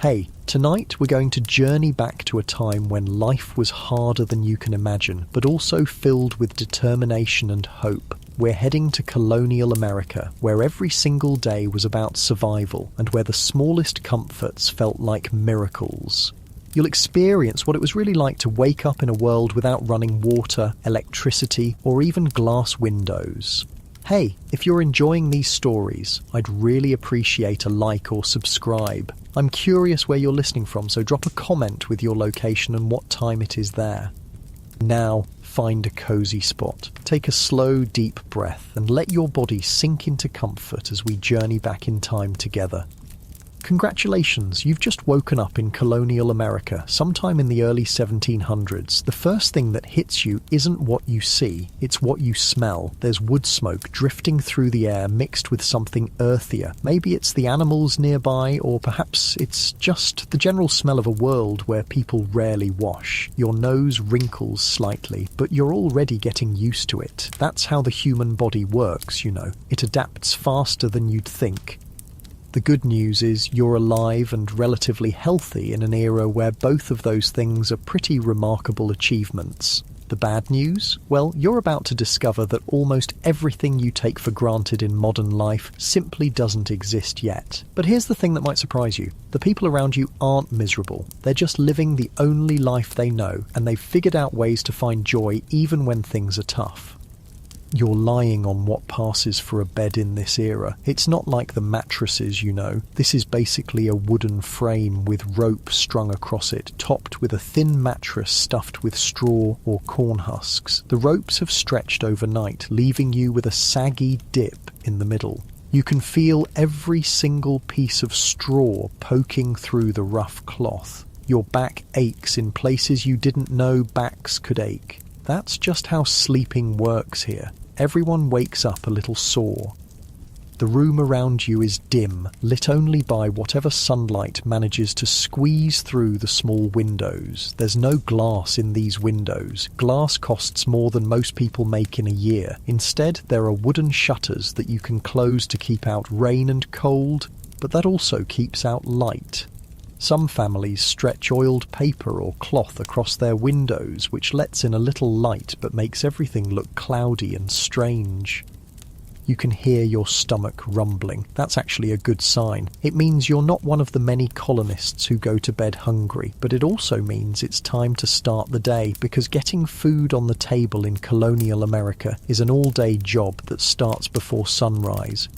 Hey, tonight we're going to journey back to a time when life was harder than you can imagine, but also filled with determination and hope. We're heading to Colonial America, where every single day was about survival and where the smallest comforts felt like miracles. You'll experience what it was really like to wake up in a world without running water, electricity, or even glass windows. Hey, if you're enjoying these stories, I'd really appreciate a like or subscribe. I'm curious where you're listening from, so drop a comment with your location and what time it is there. Now, find a cozy spot. Take a slow, deep breath and let your body sink into comfort as we journey back in time together. Congratulations, you've just woken up in Colonial America, sometime in the early 1700s. The first thing that hits you isn't what you see, it's what you smell. There's wood smoke drifting through the air mixed with something earthier. Maybe it's the animals nearby, or perhaps it's just the general smell of a world where people rarely wash. Your nose wrinkles slightly, but you're already getting used to it. That's how the human body works, you know. It adapts faster than you'd think. The good news is you're alive and relatively healthy in an era where both of those things are pretty remarkable achievements. The bad news? Well, you're about to discover that almost everything you take for granted in modern life simply doesn't exist yet. But here's the thing that might surprise you. The people around you aren't miserable. They're just living the only life they know, and they've figured out ways to find joy even when things are tough. You're lying on what passes for a bed in this era. It's not like the mattresses, you know. This is basically a wooden frame with rope strung across it, topped with a thin mattress stuffed with straw or corn husks. The ropes have stretched overnight, leaving you with a saggy dip in the middle. You can feel every single piece of straw poking through the rough cloth. Your back aches in places you didn't know backs could ache. That's just how sleeping works here. Everyone wakes up a little sore. The room around you is dim, lit only by whatever sunlight manages to squeeze through the small windows. There's no glass in these windows. Glass costs more than most people make in a year. Instead, there are wooden shutters that you can close to keep out rain and cold, but that also keeps out light. Some families stretch oiled paper or cloth across their windows, which lets in a little light but makes everything look cloudy and strange. You can hear your stomach rumbling. That's actually a good sign. It means you're not one of the many colonists who go to bed hungry, but it also means it's time to start the day, because getting food on the table in Colonial America is an all-day job that starts before sunrise.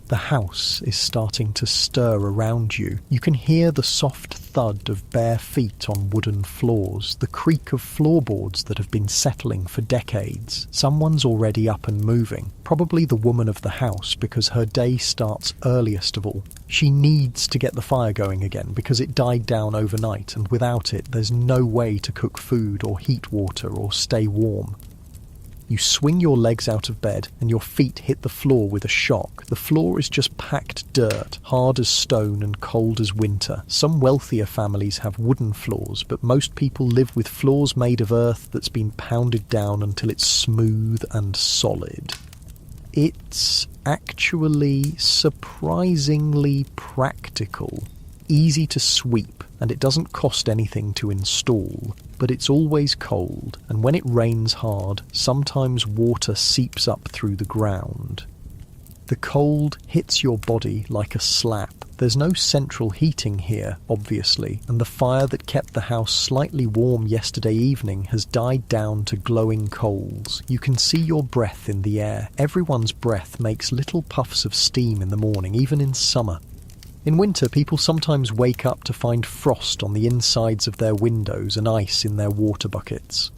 The house is starting to stir around you. You can hear the soft thud of bare feet on wooden floors, the creak of floorboards that have been settling for decades. Someone's already up and moving, probably the woman of the house, because her day starts earliest of all. She needs to get the fire going again because it died down overnight, and without it there's no way to cook food or heat water or stay warm. You swing your legs out of bed and your feet hit the floor with a shock. The floor is just packed dirt, hard as stone and cold as winter. Some wealthier families have wooden floors, but most people live with floors made of earth that's been pounded down until it's smooth and solid. It's actually surprisingly practical. Easy to sweep, and it doesn't cost anything to install. But it's always cold, and when it rains hard, sometimes water seeps up through the ground. The cold hits your body like a slap. There's no central heating here, obviously, and the fire that kept the house slightly warm yesterday evening has died down to glowing coals. You can see your breath in the air. Everyone's breath makes little puffs of steam in the morning, even in summer. In winter, people sometimes wake up to find frost on the insides of their windows and ice in their water buckets.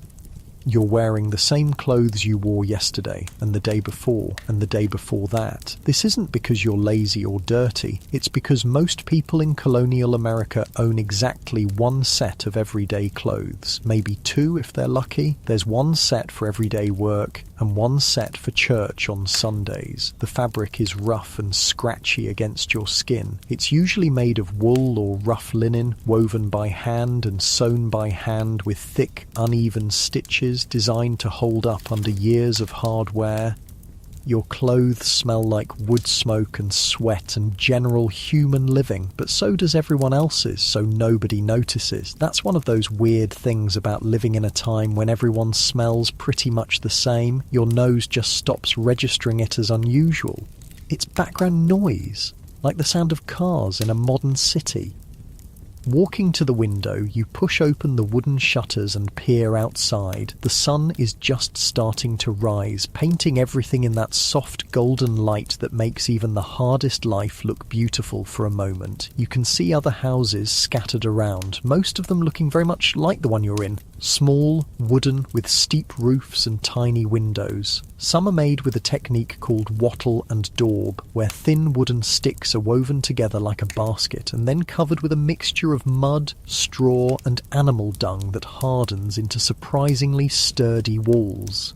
You're wearing the same clothes you wore yesterday, and the day before, and the day before that. This isn't because you're lazy or dirty, it's because most people in Colonial America own exactly one set of everyday clothes, maybe two if they're lucky. There's one set for everyday work, and one set for church on Sundays. The fabric is rough and scratchy against your skin. It's usually made of wool or rough linen, woven by hand and sewn by hand with thick, uneven stitches designed to hold up under years of hard wear. Your clothes smell like wood smoke and sweat and general human living, but so does everyone else's, so nobody notices. That's one of those weird things about living in a time when everyone smells pretty much the same. Your nose just stops registering it as unusual. It's background noise, like the sound of cars in a modern city. Walking to the window, you push open the wooden shutters and peer outside. The sun is just starting to rise, painting everything in that soft golden light that makes even the hardest life look beautiful for a moment. You can see other houses scattered around, most of them looking very much like the one you're in. Small, wooden, with steep roofs and tiny windows. Some are made with a technique called wattle and daub, where thin wooden sticks are woven together like a basket and then covered with a mixture of mud, straw and animal dung that hardens into surprisingly sturdy walls.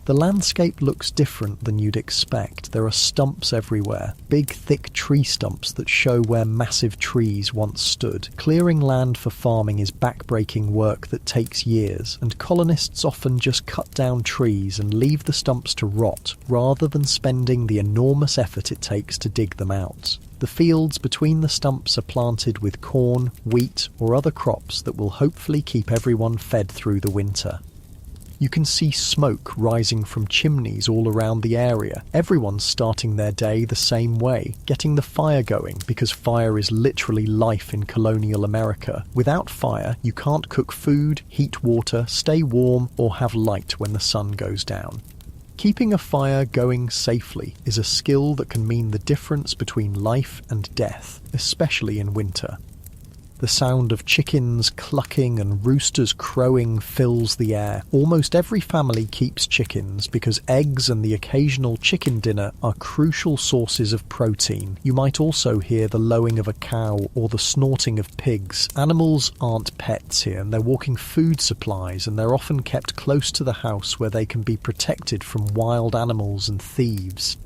The landscape looks different than you'd expect. There are stumps everywhere, big thick tree stumps that show where massive trees once stood. Clearing land for farming is backbreaking work that takes years, and colonists often just cut down trees and leave the stumps to rot, rather than spending the enormous effort it takes to dig them out. The fields between the stumps are planted with corn, wheat or other crops that will hopefully keep everyone fed through the winter. You can see smoke rising from chimneys all around the area. Everyone's starting their day the same way, getting the fire going, because fire is literally life in colonial America. Without fire, you can't cook food, heat water, stay warm, or have light when the sun goes down. Keeping a fire going safely is a skill that can mean the difference between life and death, especially in winter. The sound of chickens clucking and roosters crowing fills the air. Almost every family keeps chickens because eggs and the occasional chicken dinner are crucial sources of protein. You might also hear the lowing of a cow or the snorting of pigs. Animals aren't pets here, and they're walking food supplies, and they're often kept close to the house where they can be protected from wild animals and thieves.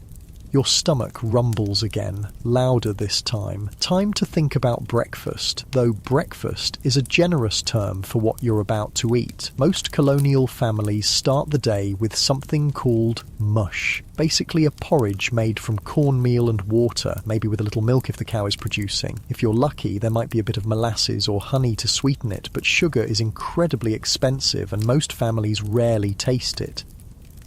Your stomach rumbles again, louder this time. Time to think about breakfast, though breakfast is a generous term for what you're about to eat. Most colonial families start the day with something called mush, basically a porridge made from cornmeal and water, maybe with a little milk if the cow is producing. If you're lucky, there might be a bit of molasses or honey to sweeten it, but sugar is incredibly expensive and most families rarely taste it.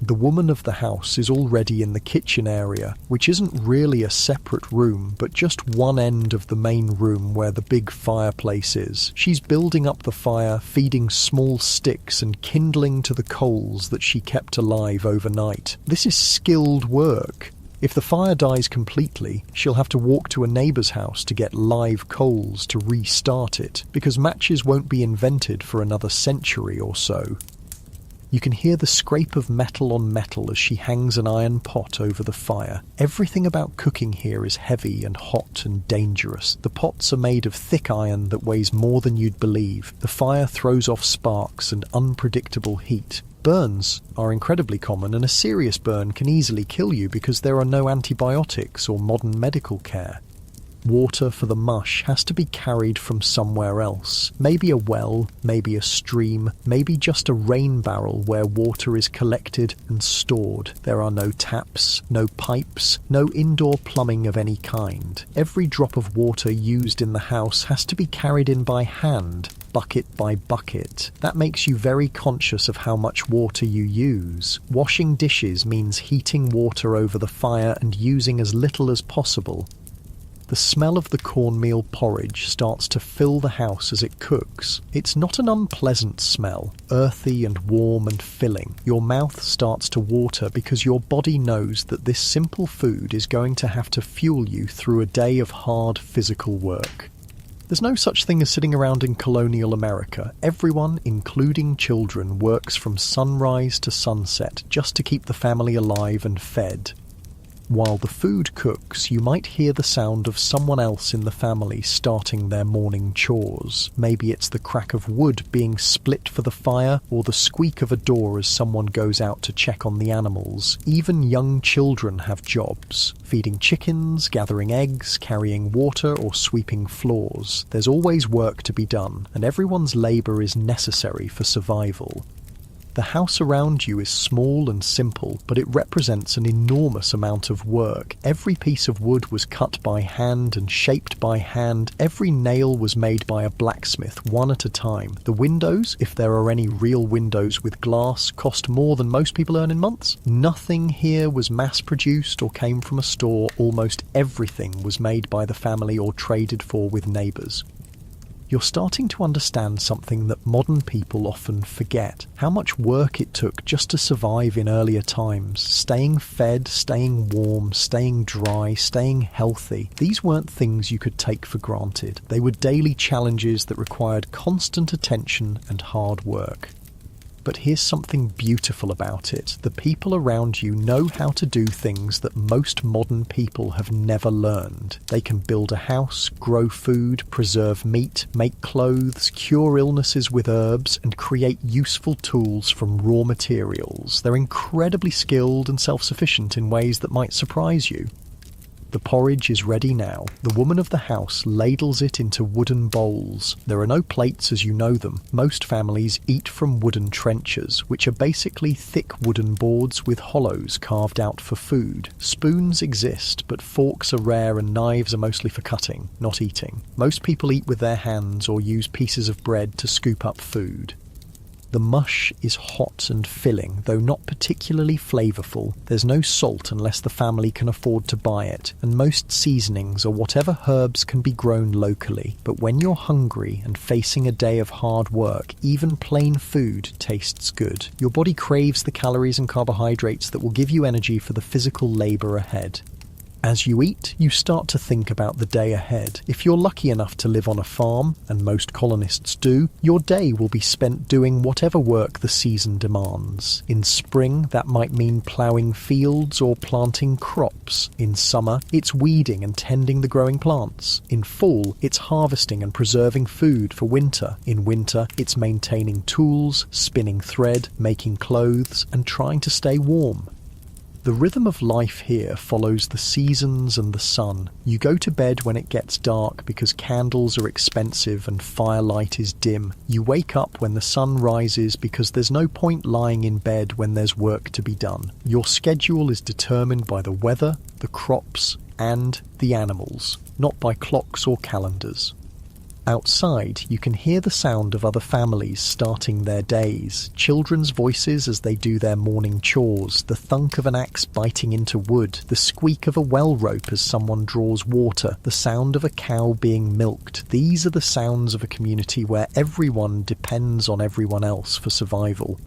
The woman of the house is already in the kitchen area, which isn't really a separate room, but just one end of the main room where the big fireplace is. She's building up the fire, feeding small sticks and kindling to the coals that she kept alive overnight. This is skilled work. If the fire dies completely, she'll have to walk to a neighbour's house to get live coals to restart it, because matches won't be invented for another century or so. You can hear the scrape of metal on metal as she hangs an iron pot over the fire. Everything about cooking here is heavy and hot and dangerous. The pots are made of thick iron that weighs more than you'd believe. The fire throws off sparks and unpredictable heat. Burns are incredibly common, and a serious burn can easily kill you because there are no antibiotics or modern medical care. Water for the mush has to be carried from somewhere else. Maybe a well, maybe a stream, maybe just a rain barrel where water is collected and stored. There are no taps, no pipes, no indoor plumbing of any kind. Every drop of water used in the house has to be carried in by hand, bucket by bucket. That makes you very conscious of how much water you use. Washing dishes means heating water over the fire and using as little as possible. The smell of the cornmeal porridge starts to fill the house as it cooks. It's not an unpleasant smell, earthy and warm and filling. Your mouth starts to water because your body knows that this simple food is going to have to fuel you through a day of hard physical work. There's no such thing as sitting around in colonial America. Everyone, including children, works from sunrise to sunset just to keep the family alive and fed. While the food cooks, you might hear the sound of someone else in the family starting their morning chores. Maybe it's the crack of wood being split for the fire, or the squeak of a door as someone goes out to check on the animals. Even young children have jobs: feeding chickens, gathering eggs, carrying water, or sweeping floors. There's always work to be done, and everyone's labour is necessary for survival. The house around you is small and simple, but it represents an enormous amount of work. Every piece of wood was cut by hand and shaped by hand. Every nail was made by a blacksmith, one at a time. The windows, if there are any real windows with glass, cost more than most people earn in months. Nothing here was mass-produced or came from a store. Almost everything was made by the family or traded for with neighbours. You're starting to understand something that modern people often forget. How much work it took just to survive in earlier times. Staying fed, staying warm, staying dry, staying healthy. These weren't things you could take for granted. They were daily challenges that required constant attention and hard work. But here's something beautiful about it. The people around you know how to do things that most modern people have never learned. They can build a house, grow food, preserve meat, make clothes, cure illnesses with herbs, and create useful tools from raw materials. They're incredibly skilled and self-sufficient in ways that might surprise you. The porridge is ready now. The woman of the house ladles it into wooden bowls. There are no plates as you know them. Most families eat from wooden trenchers, which are basically thick wooden boards with hollows carved out for food. Spoons exist, but forks are rare and knives are mostly for cutting, not eating. Most people eat with their hands or use pieces of bread to scoop up food. The mush is hot and filling, though not particularly flavourful. There's no salt unless the family can afford to buy it, and most seasonings or whatever herbs can be grown locally. But when you're hungry and facing a day of hard work, even plain food tastes good. Your body craves the calories and carbohydrates that will give you energy for the physical labour ahead. As you eat, you start to think about the day ahead. If you're lucky enough to live on a farm, and most colonists do, your day will be spent doing whatever work the season demands. In spring, that might mean ploughing fields or planting crops. In summer, it's weeding and tending the growing plants. In fall, it's harvesting and preserving food for winter. In winter, it's maintaining tools, spinning thread, making clothes, and trying to stay warm. The rhythm of life here follows the seasons and the sun. You go to bed when it gets dark because candles are expensive and firelight is dim. You wake up when the sun rises because there's no point lying in bed when there's work to be done. Your schedule is determined by the weather, the crops, and the animals, not by clocks or calendars. Outside, you can hear the sound of other families starting their days, children's voices as they do their morning chores, the thunk of an axe biting into wood, the squeak of a well rope as someone draws water, the sound of a cow being milked. These are the sounds of a community where everyone depends on everyone else for survival.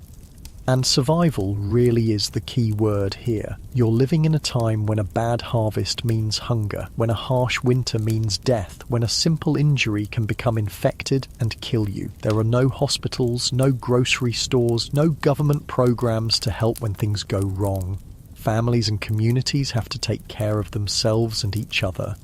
And survival really is the key word here. You're living in a time when a bad harvest means hunger, when a harsh winter means death, when a simple injury can become infected and kill you. There are no hospitals, no grocery stores, no government programs to help when things go wrong. Families and communities have to take care of themselves and each other.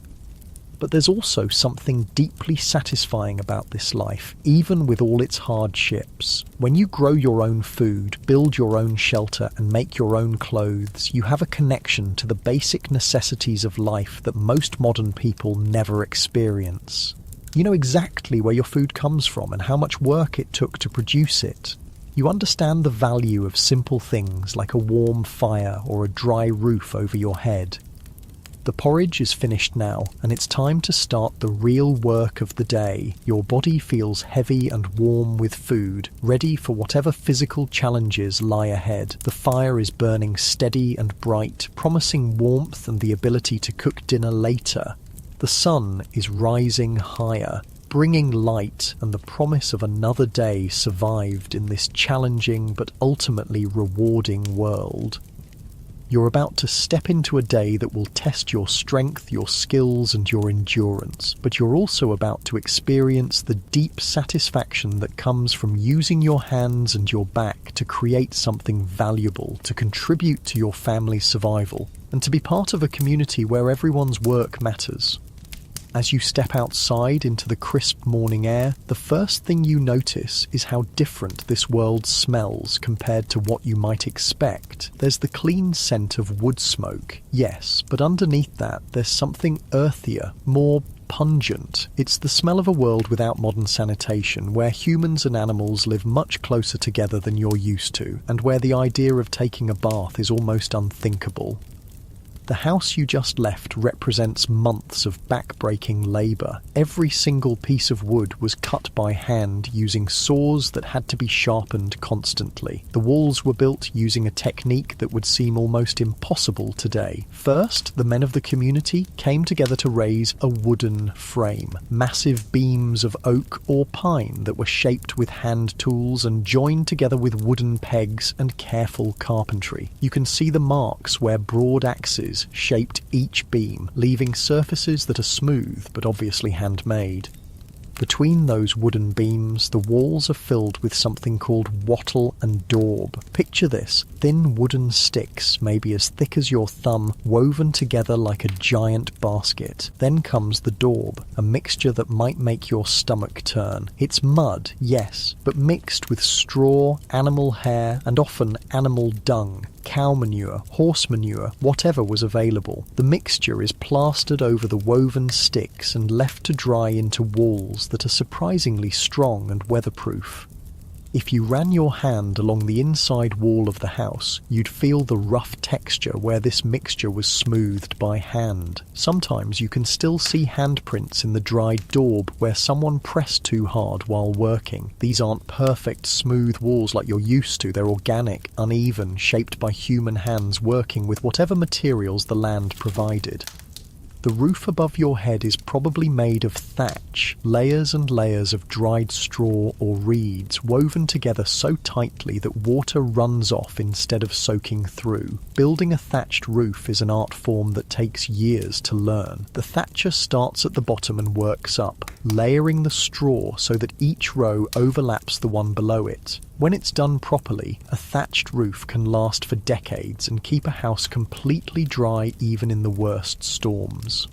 But there's also something deeply satisfying about this life, even with all its hardships. When you grow your own food, build your own shelter, and make your own clothes, you have a connection to the basic necessities of life that most modern people never experience. You know exactly where your food comes from and how much work it took to produce it. You understand the value of simple things like a warm fire or a dry roof over your head. The porridge is finished now, and it's time to start the real work of the day. Your body feels heavy and warm with food, ready for whatever physical challenges lie ahead. The fire is burning steady and bright, promising warmth and the ability to cook dinner later. The sun is rising higher, bringing light and the promise of another day survived in this challenging but ultimately rewarding world. You're about to step into a day that will test your strength, your skills, and your endurance, but you're also about to experience the deep satisfaction that comes from using your hands and your back to create something valuable, to contribute to your family's survival, and to be part of a community where everyone's work matters. As you step outside into the crisp morning air, the first thing you notice is how different this world smells compared to what you might expect. There's the clean scent of wood smoke, yes, but underneath that there's something earthier, more pungent. It's the smell of a world without modern sanitation, where humans and animals live much closer together than you're used to, and where the idea of taking a bath is almost unthinkable. The house you just left represents months of back-breaking labour. Every single piece of wood was cut by hand using saws that had to be sharpened constantly. The walls were built using a technique that would seem almost impossible today. First, the men of the community came together to raise a wooden frame. Massive beams of oak or pine that were shaped with hand tools and joined together with wooden pegs and careful carpentry. You can see the marks where broad axes shaped each beam, leaving surfaces that are smooth but obviously handmade. Between those wooden beams, the walls are filled with something called wattle and daub. Picture this: thin wooden sticks, maybe as thick as your thumb, woven together like a giant basket. Then comes the daub, a mixture that might make your stomach turn. It's mud, yes, but mixed with straw, animal hair, and often animal dung. Cow manure, horse manure, whatever was available. The mixture is plastered over the woven sticks and left to dry into walls that are surprisingly strong and weatherproof. If you ran your hand along the inside wall of the house, you'd feel the rough texture where this mixture was smoothed by hand. Sometimes you can still see handprints in the dried daub where someone pressed too hard while working. These aren't perfect, smooth walls like you're used to. They're organic, uneven, shaped by human hands working with whatever materials the land provided. The roof above your head is probably made of thatch, layers and layers of dried straw or reeds woven together so tightly that water runs off instead of soaking through. Building a thatched roof is an art form that takes years to learn. The thatcher starts at the bottom and works up, layering the straw so that each row overlaps the one below it. When it's done properly, a thatched roof can last for decades and keep a house completely dry even in the worst storms.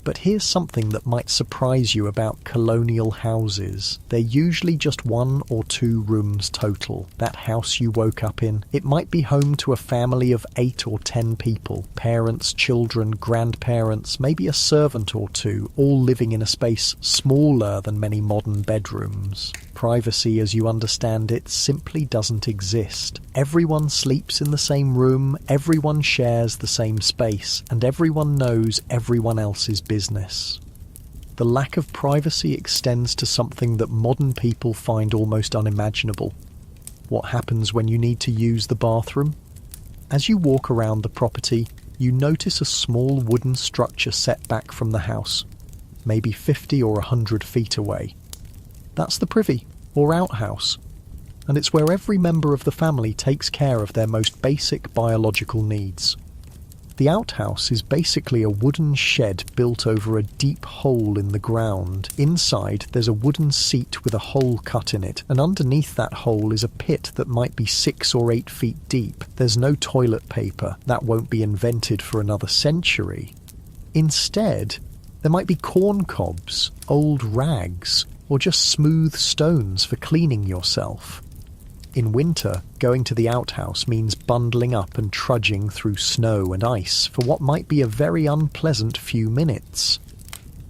But here's something that might surprise you about colonial houses. They're usually just 1 or 2 rooms total. That house you woke up in, it might be home to a family of 8 or 10 people. Parents, children, grandparents, maybe a servant or 2, all living in a space smaller than many modern bedrooms. Privacy as you understand it simply doesn't exist. Everyone sleeps in the same room, everyone shares the same space, and everyone knows everyone else's business. The lack of privacy extends to something that modern people find almost unimaginable. What happens when you need to use the bathroom? As you walk around the property, you notice a small wooden structure set back from the house, maybe 50 or 100 feet away. That's the privy, or outhouse, and it's where every member of the family takes care of their most basic biological needs. The outhouse is basically a wooden shed built over a deep hole in the ground. Inside, there's a wooden seat with a hole cut in it, and underneath that hole is a pit that might be 6 or 8 feet deep. There's no toilet paper. That won't be invented for another century. Instead, there might be corn cobs, old rags, or just smooth stones for cleaning yourself. In winter, going to the outhouse means bundling up and trudging through snow and ice for what might be a very unpleasant few minutes.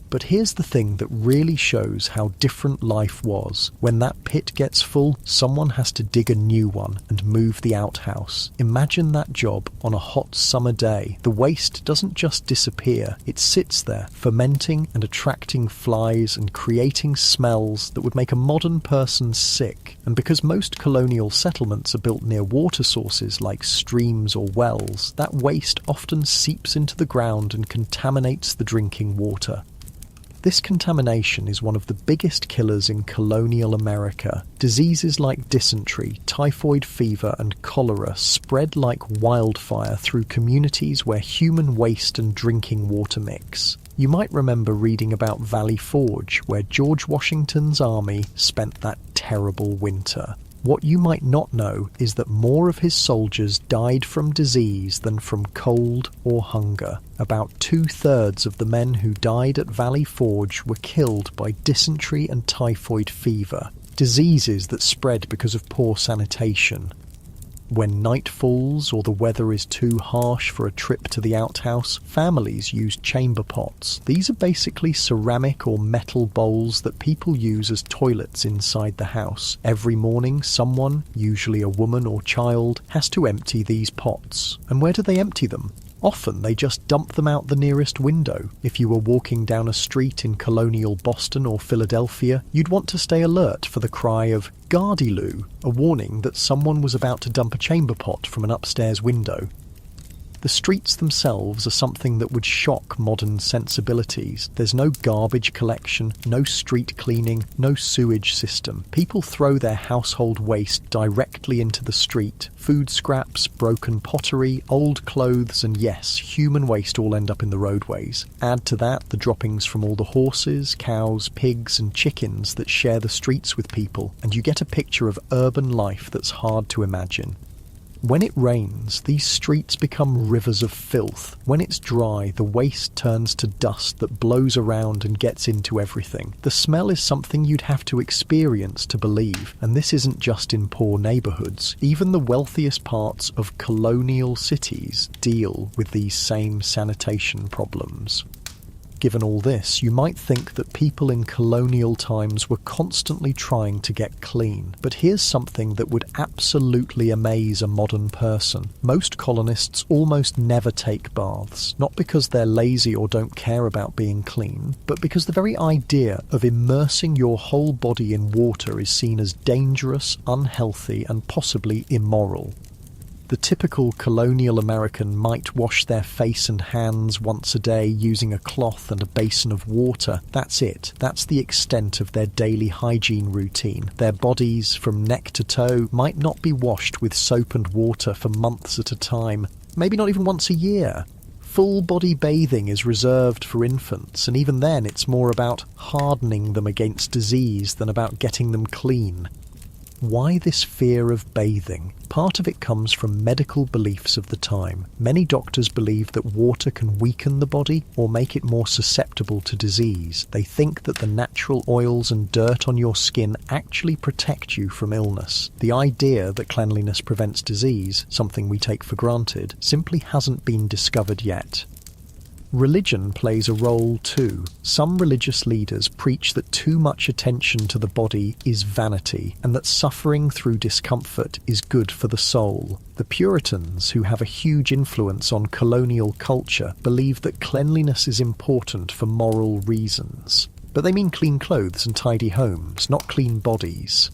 But here's the thing that really shows how different life was. When that pit gets full, someone has to dig a new one and move the outhouse. Imagine that job on a hot summer day. The waste doesn't just disappear, it sits there, fermenting and attracting flies and creating smells that would make a modern person sick. And because most colonial settlements are built near water sources like streams or wells, that waste often seeps into the ground and contaminates the drinking water. This contamination is one of the biggest killers in colonial America. Diseases like dysentery, typhoid fever, and cholera spread like wildfire through communities where human waste and drinking water mix. You might remember reading about Valley Forge, where George Washington's army spent that terrible winter. What you might not know is that more of his soldiers died from disease than from cold or hunger. About 2/3 of the men who died at Valley Forge were killed by dysentery and typhoid fever, diseases that spread because of poor sanitation. When night falls or the weather is too harsh for a trip to the outhouse, families use chamber pots. These are basically ceramic or metal bowls that people use as toilets inside the house. Every morning, someone, usually a woman or child, has to empty these pots. And where do they empty them? Often they just dump them out the nearest window. If you were walking down a street in colonial Boston or Philadelphia, you'd want to stay alert for the cry of "Gardyloo," a warning that someone was about to dump a chamber pot from an upstairs window. The streets themselves are something that would shock modern sensibilities. There's no garbage collection, no street cleaning, no sewage system. People throw their household waste directly into the street. Food scraps, broken pottery, old clothes, and yes, human waste all end up in the roadways. Add to that the droppings from all the horses, cows, pigs, and chickens that share the streets with people, and you get a picture of urban life that's hard to imagine. When it rains, these streets become rivers of filth. When it's dry, the waste turns to dust that blows around and gets into everything. The smell is something you'd have to experience to believe, and this isn't just in poor neighbourhoods. Even the wealthiest parts of colonial cities deal with these same sanitation problems. Given all this, you might think that people in colonial times were constantly trying to get clean. But here's something that would absolutely amaze a modern person. Most colonists almost never take baths, not because they're lazy or don't care about being clean, but because the very idea of immersing your whole body in water is seen as dangerous, unhealthy, and possibly immoral. The typical colonial American might wash their face and hands once a day using a cloth and a basin of water. That's it. That's the extent of their daily hygiene routine. Their bodies, from neck to toe, might not be washed with soap and water for months at a time, maybe not even once a year. Full body bathing is reserved for infants, and even then it's more about hardening them against disease than about getting them clean. Why this fear of bathing? Part of it comes from medical beliefs of the time. Many doctors believe that water can weaken the body or make it more susceptible to disease. They think that the natural oils and dirt on your skin actually protect you from illness. The idea that cleanliness prevents disease, something we take for granted, simply hasn't been discovered yet. Religion plays a role too. Some religious leaders preach that too much attention to the body is vanity, and that suffering through discomfort is good for the soul. The Puritans, who have a huge influence on colonial culture, believe that cleanliness is important for moral reasons. But they mean clean clothes and tidy homes, not clean bodies.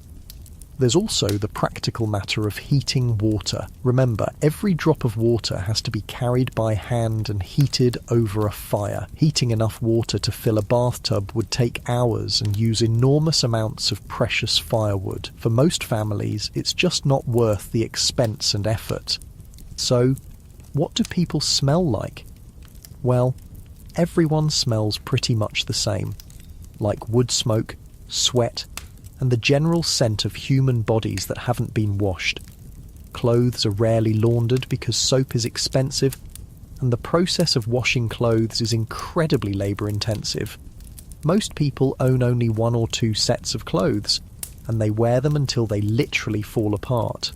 There's also the practical matter of heating water. Remember, every drop of water has to be carried by hand and heated over a fire. Heating enough water to fill a bathtub would take hours and use enormous amounts of precious firewood. For most families, it's just not worth the expense and effort. So, what do people smell like? Well, everyone smells pretty much the same. Like wood smoke, sweat, and the general scent of human bodies that haven't been washed. Clothes are rarely laundered because soap is expensive, and the process of washing clothes is incredibly labour-intensive. Most people own only 1 or 2 sets of clothes, and they wear them until they literally fall apart.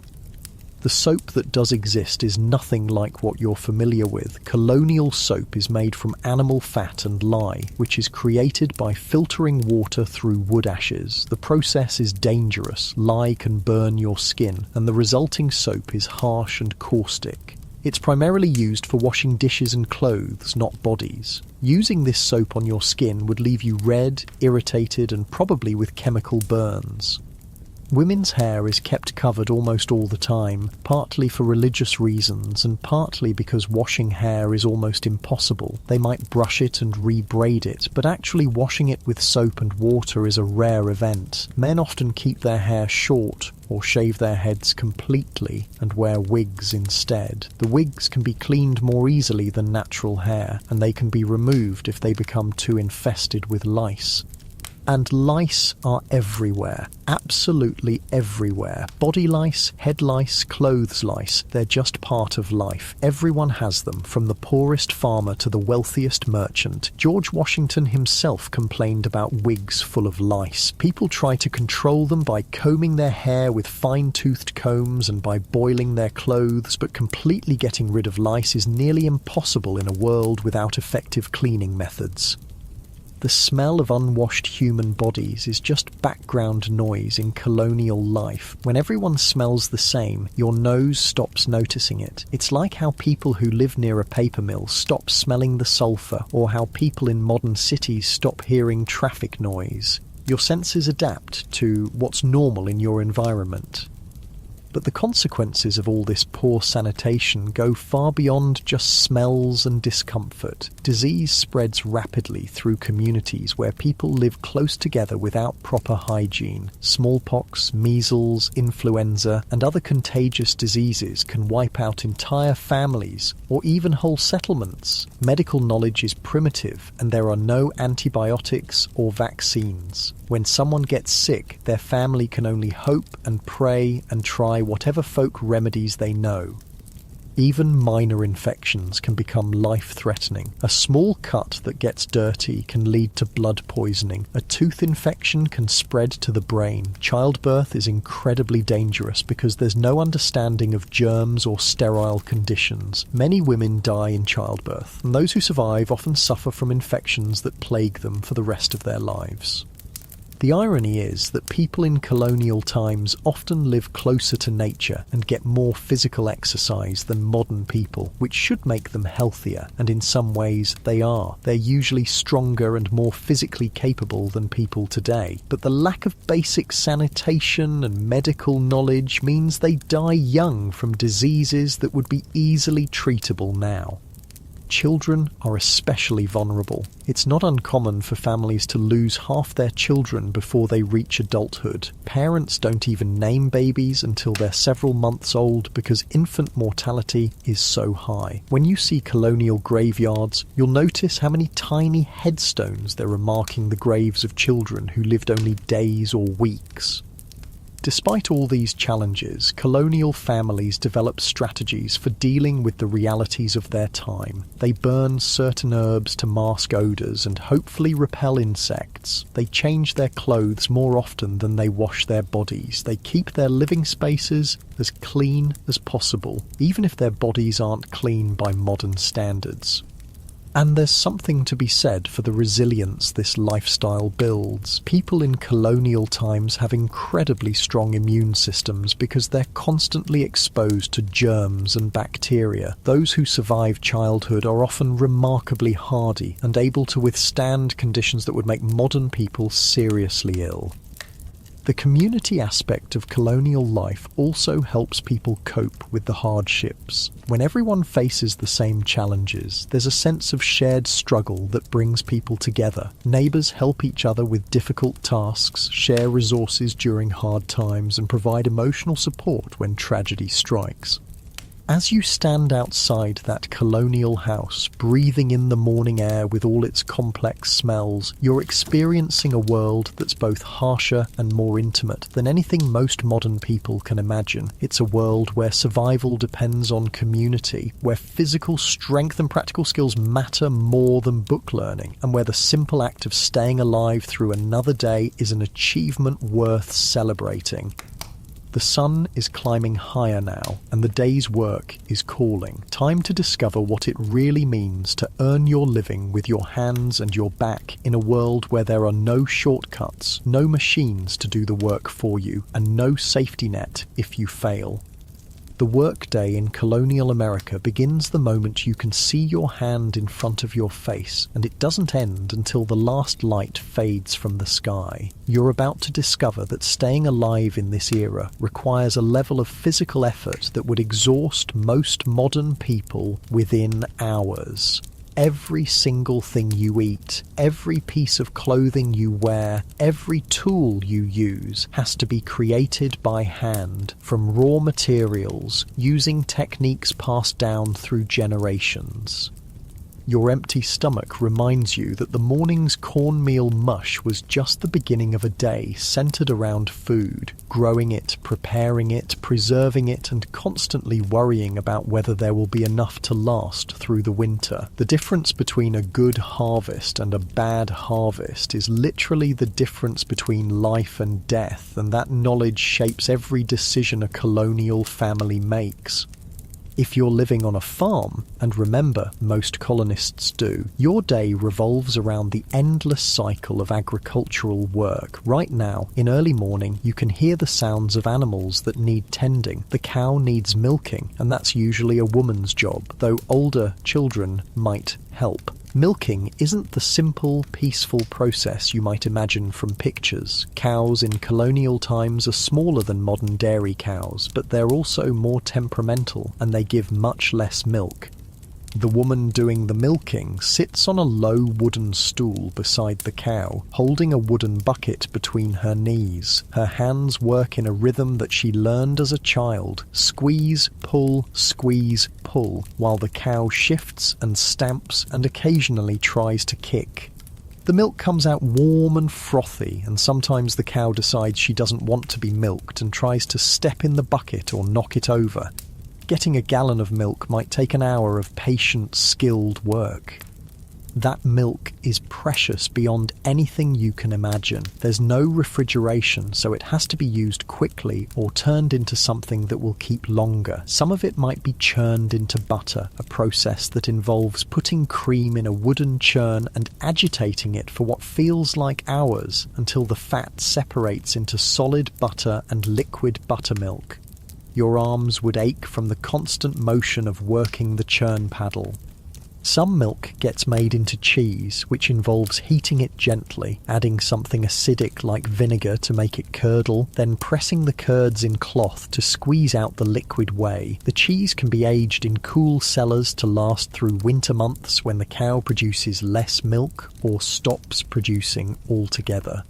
The soap that does exist is nothing like what you're familiar with. Colonial soap is made from animal fat and lye, which is created by filtering water through wood ashes. The process is dangerous. Lye can burn your skin, and the resulting soap is harsh and caustic. It's primarily used for washing dishes and clothes, not bodies. Using this soap on your skin would leave you red, irritated, and probably with chemical burns. Women's hair is kept covered almost all the time, partly for religious reasons and partly because washing hair is almost impossible. They might brush it and re-braid it, but actually washing it with soap and water is a rare event. Men often keep their hair short or shave their heads completely and wear wigs instead. The wigs can be cleaned more easily than natural hair, and they can be removed if they become too infested with lice. And lice are everywhere, absolutely everywhere. Body lice, head lice, clothes lice, they're just part of life. Everyone has them, from the poorest farmer to the wealthiest merchant. George Washington himself complained about wigs full of lice. People try to control them by combing their hair with fine-toothed combs and by boiling their clothes, but completely getting rid of lice is nearly impossible in a world without effective cleaning methods. The smell of unwashed human bodies is just background noise in colonial life. When everyone smells the same, your nose stops noticing it. It's like how people who live near a paper mill stop smelling the sulphur, or how people in modern cities stop hearing traffic noise. Your senses adapt to what's normal in your environment. But the consequences of all this poor sanitation go far beyond just smells and discomfort. Disease spreads rapidly through communities where people live close together without proper hygiene. Smallpox, measles, influenza, and other contagious diseases can wipe out entire families or even whole settlements. Medical knowledge is primitive, and there are no antibiotics or vaccines. When someone gets sick, their family can only hope and pray and try whatever folk remedies they know. Even minor infections can become life-threatening. A small cut that gets dirty can lead to blood poisoning. A tooth infection can spread to the brain. Childbirth is incredibly dangerous because there's no understanding of germs or sterile conditions. Many women die in childbirth, and those who survive often suffer from infections that plague them for the rest of their lives. The irony is that people in colonial times often live closer to nature and get more physical exercise than modern people, which should make them healthier, and in some ways they are. They're usually stronger and more physically capable than people today, but the lack of basic sanitation and medical knowledge means they die young from diseases that would be easily treatable now. Children are especially vulnerable. It's not uncommon for families to lose half their children before they reach adulthood. Parents don't even name babies until they're several months old because infant mortality is so high. When you see colonial graveyards, you'll notice how many tiny headstones there are marking the graves of children who lived only days or weeks. Despite all these challenges, colonial families develop strategies for dealing with the realities of their time. They burn certain herbs to mask odours and hopefully repel insects. They change their clothes more often than they wash their bodies. They keep their living spaces as clean as possible, even if their bodies aren't clean by modern standards. And there's something to be said for the resilience this lifestyle builds. People in colonial times have incredibly strong immune systems because they're constantly exposed to germs and bacteria. Those who survive childhood are often remarkably hardy and able to withstand conditions that would make modern people seriously ill. The community aspect of colonial life also helps people cope with the hardships. When everyone faces the same challenges, there's a sense of shared struggle that brings people together. Neighbours help each other with difficult tasks, share resources during hard times, and provide emotional support when tragedy strikes. As you stand outside that colonial house, breathing in the morning air with all its complex smells, you're experiencing a world that's both harsher and more intimate than anything most modern people can imagine. It's a world where survival depends on community, where physical strength and practical skills matter more than book learning, and where the simple act of staying alive through another day is an achievement worth celebrating. The sun is climbing higher now, and the day's work is calling. Time to discover what it really means to earn your living with your hands and your back in a world where there are no shortcuts, no machines to do the work for you, and no safety net if you fail. The workday in colonial America begins the moment you can see your hand in front of your face, and it doesn't end until the last light fades from the sky. You're about to discover that staying alive in this era requires a level of physical effort that would exhaust most modern people within hours. Every single thing you eat, every piece of clothing you wear, every tool you use has to be created by hand from raw materials using techniques passed down through generations. Your empty stomach reminds you that the morning's cornmeal mush was just the beginning of a day centered around food, growing it, preparing it, preserving it, and constantly worrying about whether there will be enough to last through the winter. The difference between a good harvest and a bad harvest is literally the difference between life and death, and that knowledge shapes every decision a colonial family makes. If you're living on a farm, and remember, most colonists do, your day revolves around the endless cycle of agricultural work. Right now, in early morning, you can hear the sounds of animals that need tending. The cow needs milking, and that's usually a woman's job, though older children might help. Milking isn't the simple, peaceful process you might imagine from pictures. Cows in colonial times are smaller than modern dairy cows, but they're also more temperamental, and they give much less milk. The woman doing the milking sits on a low wooden stool beside the cow, holding a wooden bucket between her knees. Her hands work in a rhythm that she learned as a child: squeeze, pull, while the cow shifts and stamps and occasionally tries to kick. The milk comes out warm and frothy, and sometimes the cow decides she doesn't want to be milked and tries to step in the bucket or knock it over. Getting a gallon of milk might take an hour of patient, skilled work. That milk is precious beyond anything you can imagine. There's no refrigeration, so it has to be used quickly or turned into something that will keep longer. Some of it might be churned into butter, a process that involves putting cream in a wooden churn and agitating it for what feels like hours until the fat separates into solid butter and liquid buttermilk. Your arms would ache from the constant motion of working the churn paddle. Some milk gets made into cheese, which involves heating it gently, adding something acidic like vinegar to make it curdle, then pressing the curds in cloth to squeeze out the liquid whey. The cheese can be aged in cool cellars to last through winter months when the cow produces less milk or stops producing altogether.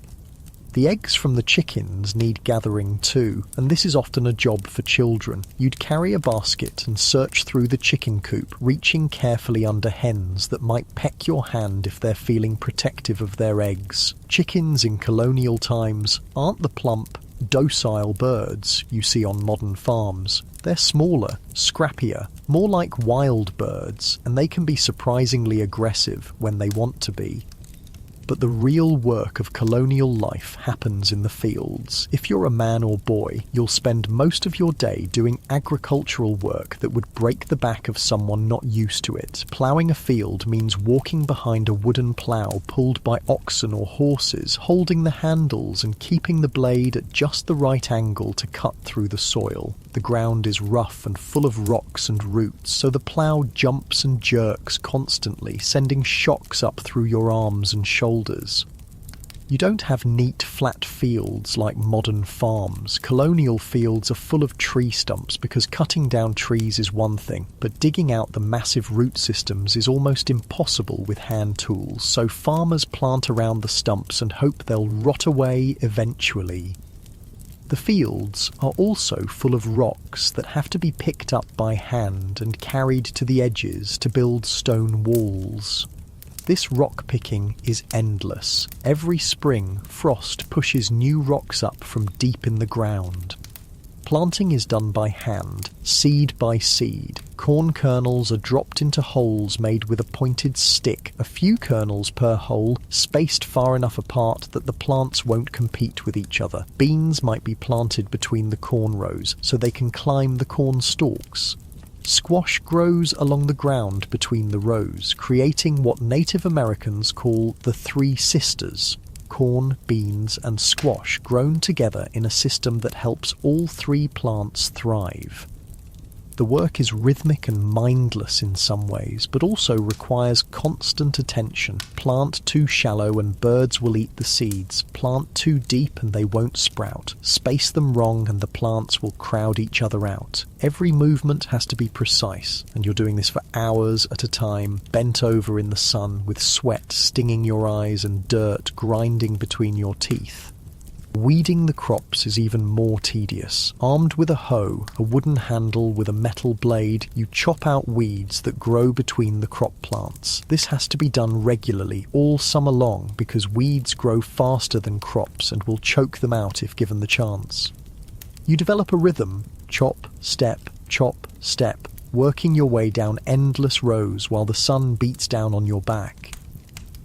The eggs from the chickens need gathering too, and this is often a job for children. You'd carry a basket and search through the chicken coop, reaching carefully under hens that might peck your hand if they're feeling protective of their eggs. Chickens in colonial times aren't the plump, docile birds you see on modern farms. They're smaller, scrappier, more like wild birds, and they can be surprisingly aggressive when they want to be. But the real work of colonial life happens in the fields. If you're a man or boy, you'll spend most of your day doing agricultural work that would break the back of someone not used to it. Ploughing a field means walking behind a wooden plough pulled by oxen or horses, holding the handles and keeping the blade at just the right angle to cut through the soil. The ground is rough and full of rocks and roots, so the plough jumps and jerks constantly, sending shocks up through your arms and shoulders. You don't have neat, flat fields like modern farms. Colonial fields are full of tree stumps because cutting down trees is one thing, but digging out the massive root systems is almost impossible with hand tools, so farmers plant around the stumps and hope they'll rot away eventually. The fields are also full of rocks that have to be picked up by hand and carried to the edges to build stone walls. This rock picking is endless. Every spring, frost pushes new rocks up from deep in the ground. Planting is done by hand, seed by seed. Corn kernels are dropped into holes made with a pointed stick, a few kernels per hole, spaced far enough apart that the plants won't compete with each other. Beans might be planted between the corn rows so they can climb the corn stalks. Squash grows along the ground between the rows, creating what Native Americans call the three sisters. Corn, beans, and squash grown together in a system that helps all three plants thrive. The work is rhythmic and mindless in some ways, but also requires constant attention. Plant too shallow and birds will eat the seeds. Plant too deep and they won't sprout. Space them wrong and the plants will crowd each other out. Every movement has to be precise, and you're doing this for hours at a time, bent over in the sun with sweat stinging your eyes and dirt grinding between your teeth. Weeding the crops is even more tedious. Armed with a hoe, a wooden handle with a metal blade, you chop out weeds that grow between the crop plants. This has to be done regularly, all summer long, because weeds grow faster than crops and will choke them out if given the chance. You develop a rhythm: chop, step, working your way down endless rows while the sun beats down on your back.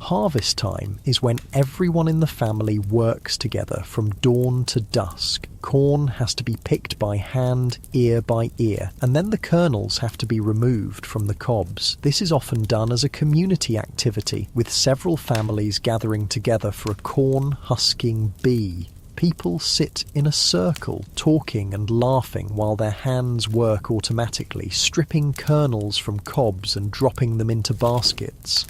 Harvest time is when everyone in the family works together from dawn to dusk. Corn has to be picked by hand, ear by ear, and then the kernels have to be removed from the cobs. This is often done as a community activity, with several families gathering together for a corn husking bee. People sit in a circle, talking and laughing while their hands work automatically, stripping kernels from cobs and dropping them into baskets.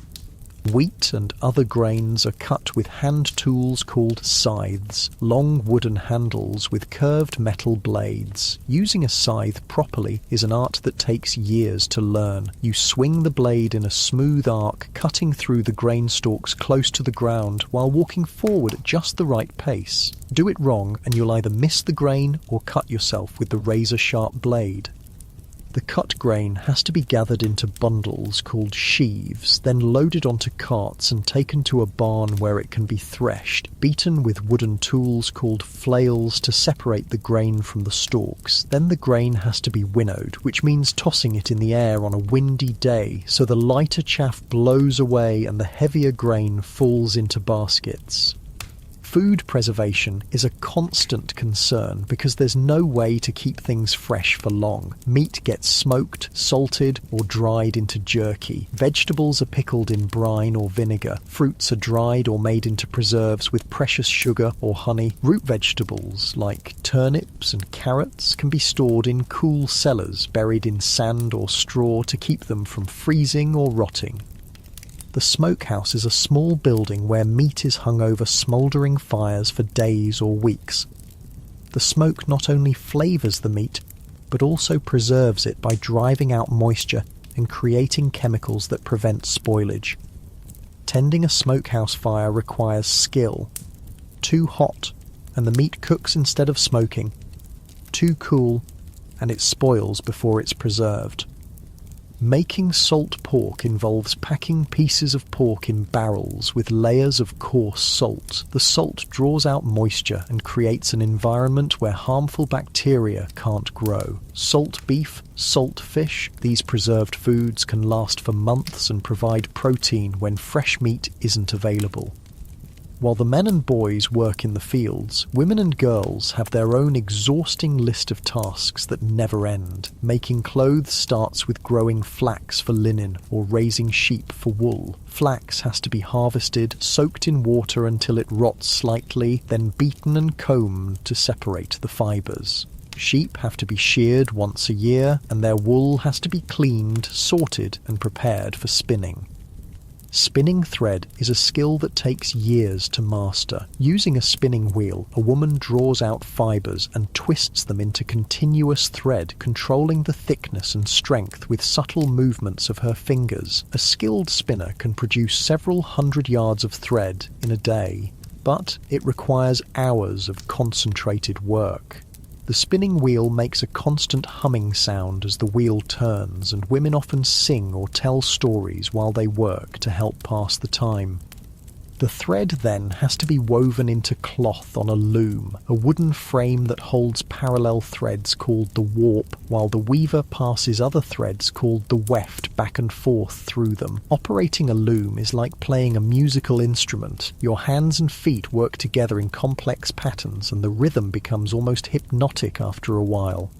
Wheat and other grains are cut with hand tools called scythes, long wooden handles with curved metal blades. Using a scythe properly is an art that takes years to learn. You swing the blade in a smooth arc, cutting through the grain stalks close to the ground while walking forward at just the right pace. Do it wrong and you'll either miss the grain or cut yourself with the razor-sharp blade. The cut grain has to be gathered into bundles called sheaves, then loaded onto carts and taken to a barn where it can be threshed, beaten with wooden tools called flails to separate the grain from the stalks. Then the grain has to be winnowed, which means tossing it in the air on a windy day so the lighter chaff blows away and the heavier grain falls into baskets. Food preservation is a constant concern because there's no way to keep things fresh for long. Meat gets smoked, salted, or dried into jerky. Vegetables are pickled in brine or vinegar. Fruits are dried or made into preserves with precious sugar or honey. Root vegetables, like turnips and carrots, can be stored in cool cellars buried in sand or straw to keep them from freezing or rotting. The smokehouse is a small building where meat is hung over smouldering fires for days or weeks. The smoke not only flavours the meat, but also preserves it by driving out moisture and creating chemicals that prevent spoilage. Tending a smokehouse fire requires skill. Too hot, and the meat cooks instead of smoking. Too cool, and it spoils before it's preserved. Making salt pork involves packing pieces of pork in barrels with layers of coarse salt. The salt draws out moisture and creates an environment where harmful bacteria can't grow. Salt beef, salt fish, these preserved foods can last for months and provide protein when fresh meat isn't available. While the men and boys work in the fields, women and girls have their own exhausting list of tasks that never end. Making clothes starts with growing flax for linen or raising sheep for wool. Flax has to be harvested, soaked in water until it rots slightly, then beaten and combed to separate the fibres. Sheep have to be sheared once a year, and their wool has to be cleaned, sorted, and prepared for spinning. Spinning thread is a skill that takes years to master. Using a spinning wheel, a woman draws out fibres and twists them into continuous thread, controlling the thickness and strength with subtle movements of her fingers. A skilled spinner can produce several hundred yards of thread in a day, but it requires hours of concentrated work. The spinning wheel makes a constant humming sound as the wheel turns, and women often sing or tell stories while they work to help pass the time. The thread then has to be woven into cloth on a loom, a wooden frame that holds parallel threads called the warp, while the weaver passes other threads called the weft back and forth through them. Operating a loom is like playing a musical instrument. Your hands and feet work together in complex patterns, and the rhythm becomes almost hypnotic after a while.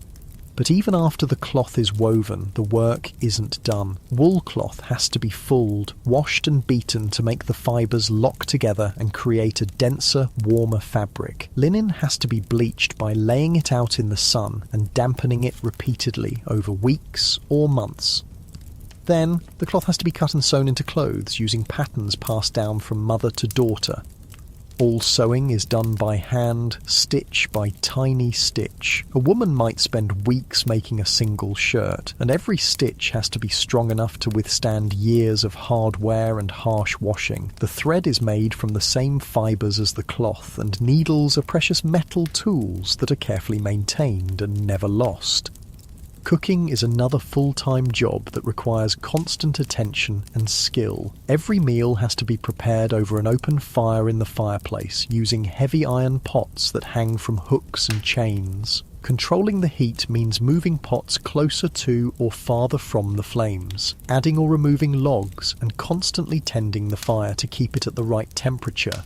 But even after the cloth is woven, the work isn't done. Wool cloth has to be fulled, washed and beaten to make the fibres lock together and create a denser, warmer fabric. Linen has to be bleached by laying it out in the sun and dampening it repeatedly over weeks or months. Then, the cloth has to be cut and sewn into clothes using patterns passed down from mother to daughter. All sewing is done by hand, stitch by tiny stitch. A woman might spend weeks making a single shirt, and every stitch has to be strong enough to withstand years of hard wear and harsh washing. The thread is made from the same fibres as the cloth, and needles are precious metal tools that are carefully maintained and never lost. Cooking is another full-time job that requires constant attention and skill. Every meal has to be prepared over an open fire in the fireplace, using heavy iron pots that hang from hooks and chains. Controlling the heat means moving pots closer to or farther from the flames, adding or removing logs, and constantly tending the fire to keep it at the right temperature.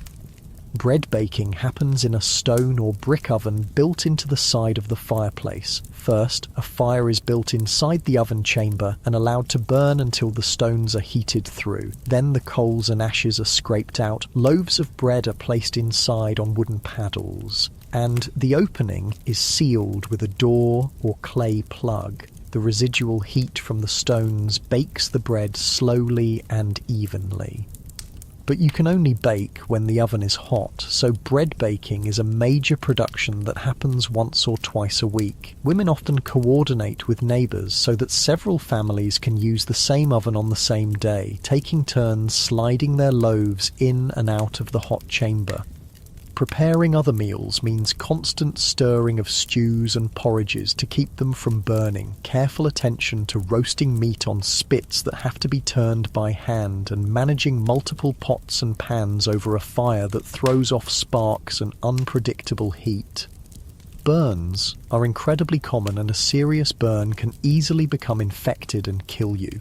Bread baking happens in a stone or brick oven built into the side of the fireplace. First, a fire is built inside the oven chamber and allowed to burn until the stones are heated through. Then the coals and ashes are scraped out, loaves of bread are placed inside on wooden paddles, and the opening is sealed with a door or clay plug. The residual heat from the stones bakes the bread slowly and evenly. But you can only bake when the oven is hot, so bread baking is a major production that happens once or twice a week. Women often coordinate with neighbours so that several families can use the same oven on the same day, taking turns sliding their loaves in and out of the hot chamber. Preparing other meals means constant stirring of stews and porridges to keep them from burning, careful attention to roasting meat on spits that have to be turned by hand, and managing multiple pots and pans over a fire that throws off sparks and unpredictable heat. Burns are incredibly common, and a serious burn can easily become infected and kill you.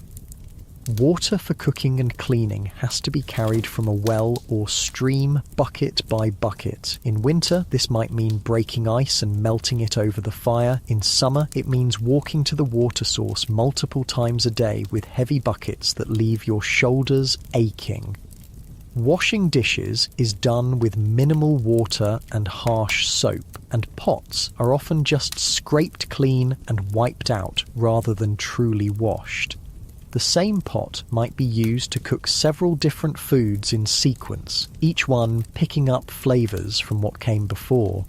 Water for cooking and cleaning has to be carried from a well or stream, bucket by bucket. In winter, this might mean breaking ice and melting it over the fire. In summer, it means walking to the water source multiple times a day with heavy buckets that leave your shoulders aching. Washing dishes is done with minimal water and harsh soap, and pots are often just scraped clean and wiped out rather than truly washed. The same pot might be used to cook several different foods in sequence, each one picking up flavours from what came before.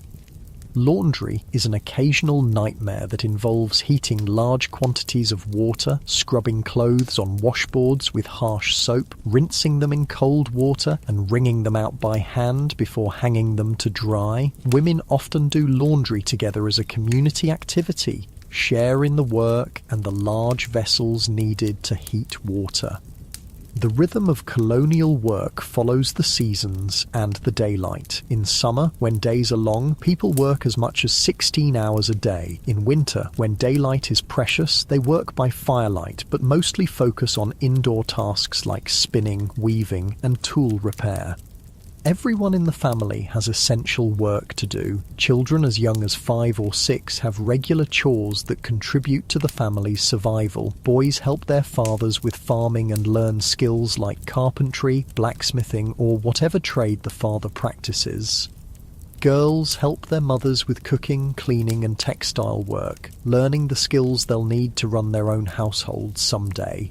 Laundry is an occasional nightmare that involves heating large quantities of water, scrubbing clothes on washboards with harsh soap, rinsing them in cold water, and wringing them out by hand before hanging them to dry. Women often do laundry together as a community activity, share in the work and the large vessels needed to heat water. The rhythm of colonial work follows the seasons and the daylight. In summer, when days are long, people work as much as 16 hours a day. In winter, when daylight is precious, they work by firelight, but mostly focus on indoor tasks like spinning, weaving, and tool repair. Everyone in the family has essential work to do. Children as young as 5 or 6 have regular chores that contribute to the family's survival. Boys help their fathers with farming and learn skills like carpentry, blacksmithing, or whatever trade the father practices. Girls help their mothers with cooking, cleaning, and textile work, learning the skills they'll need to run their own households someday.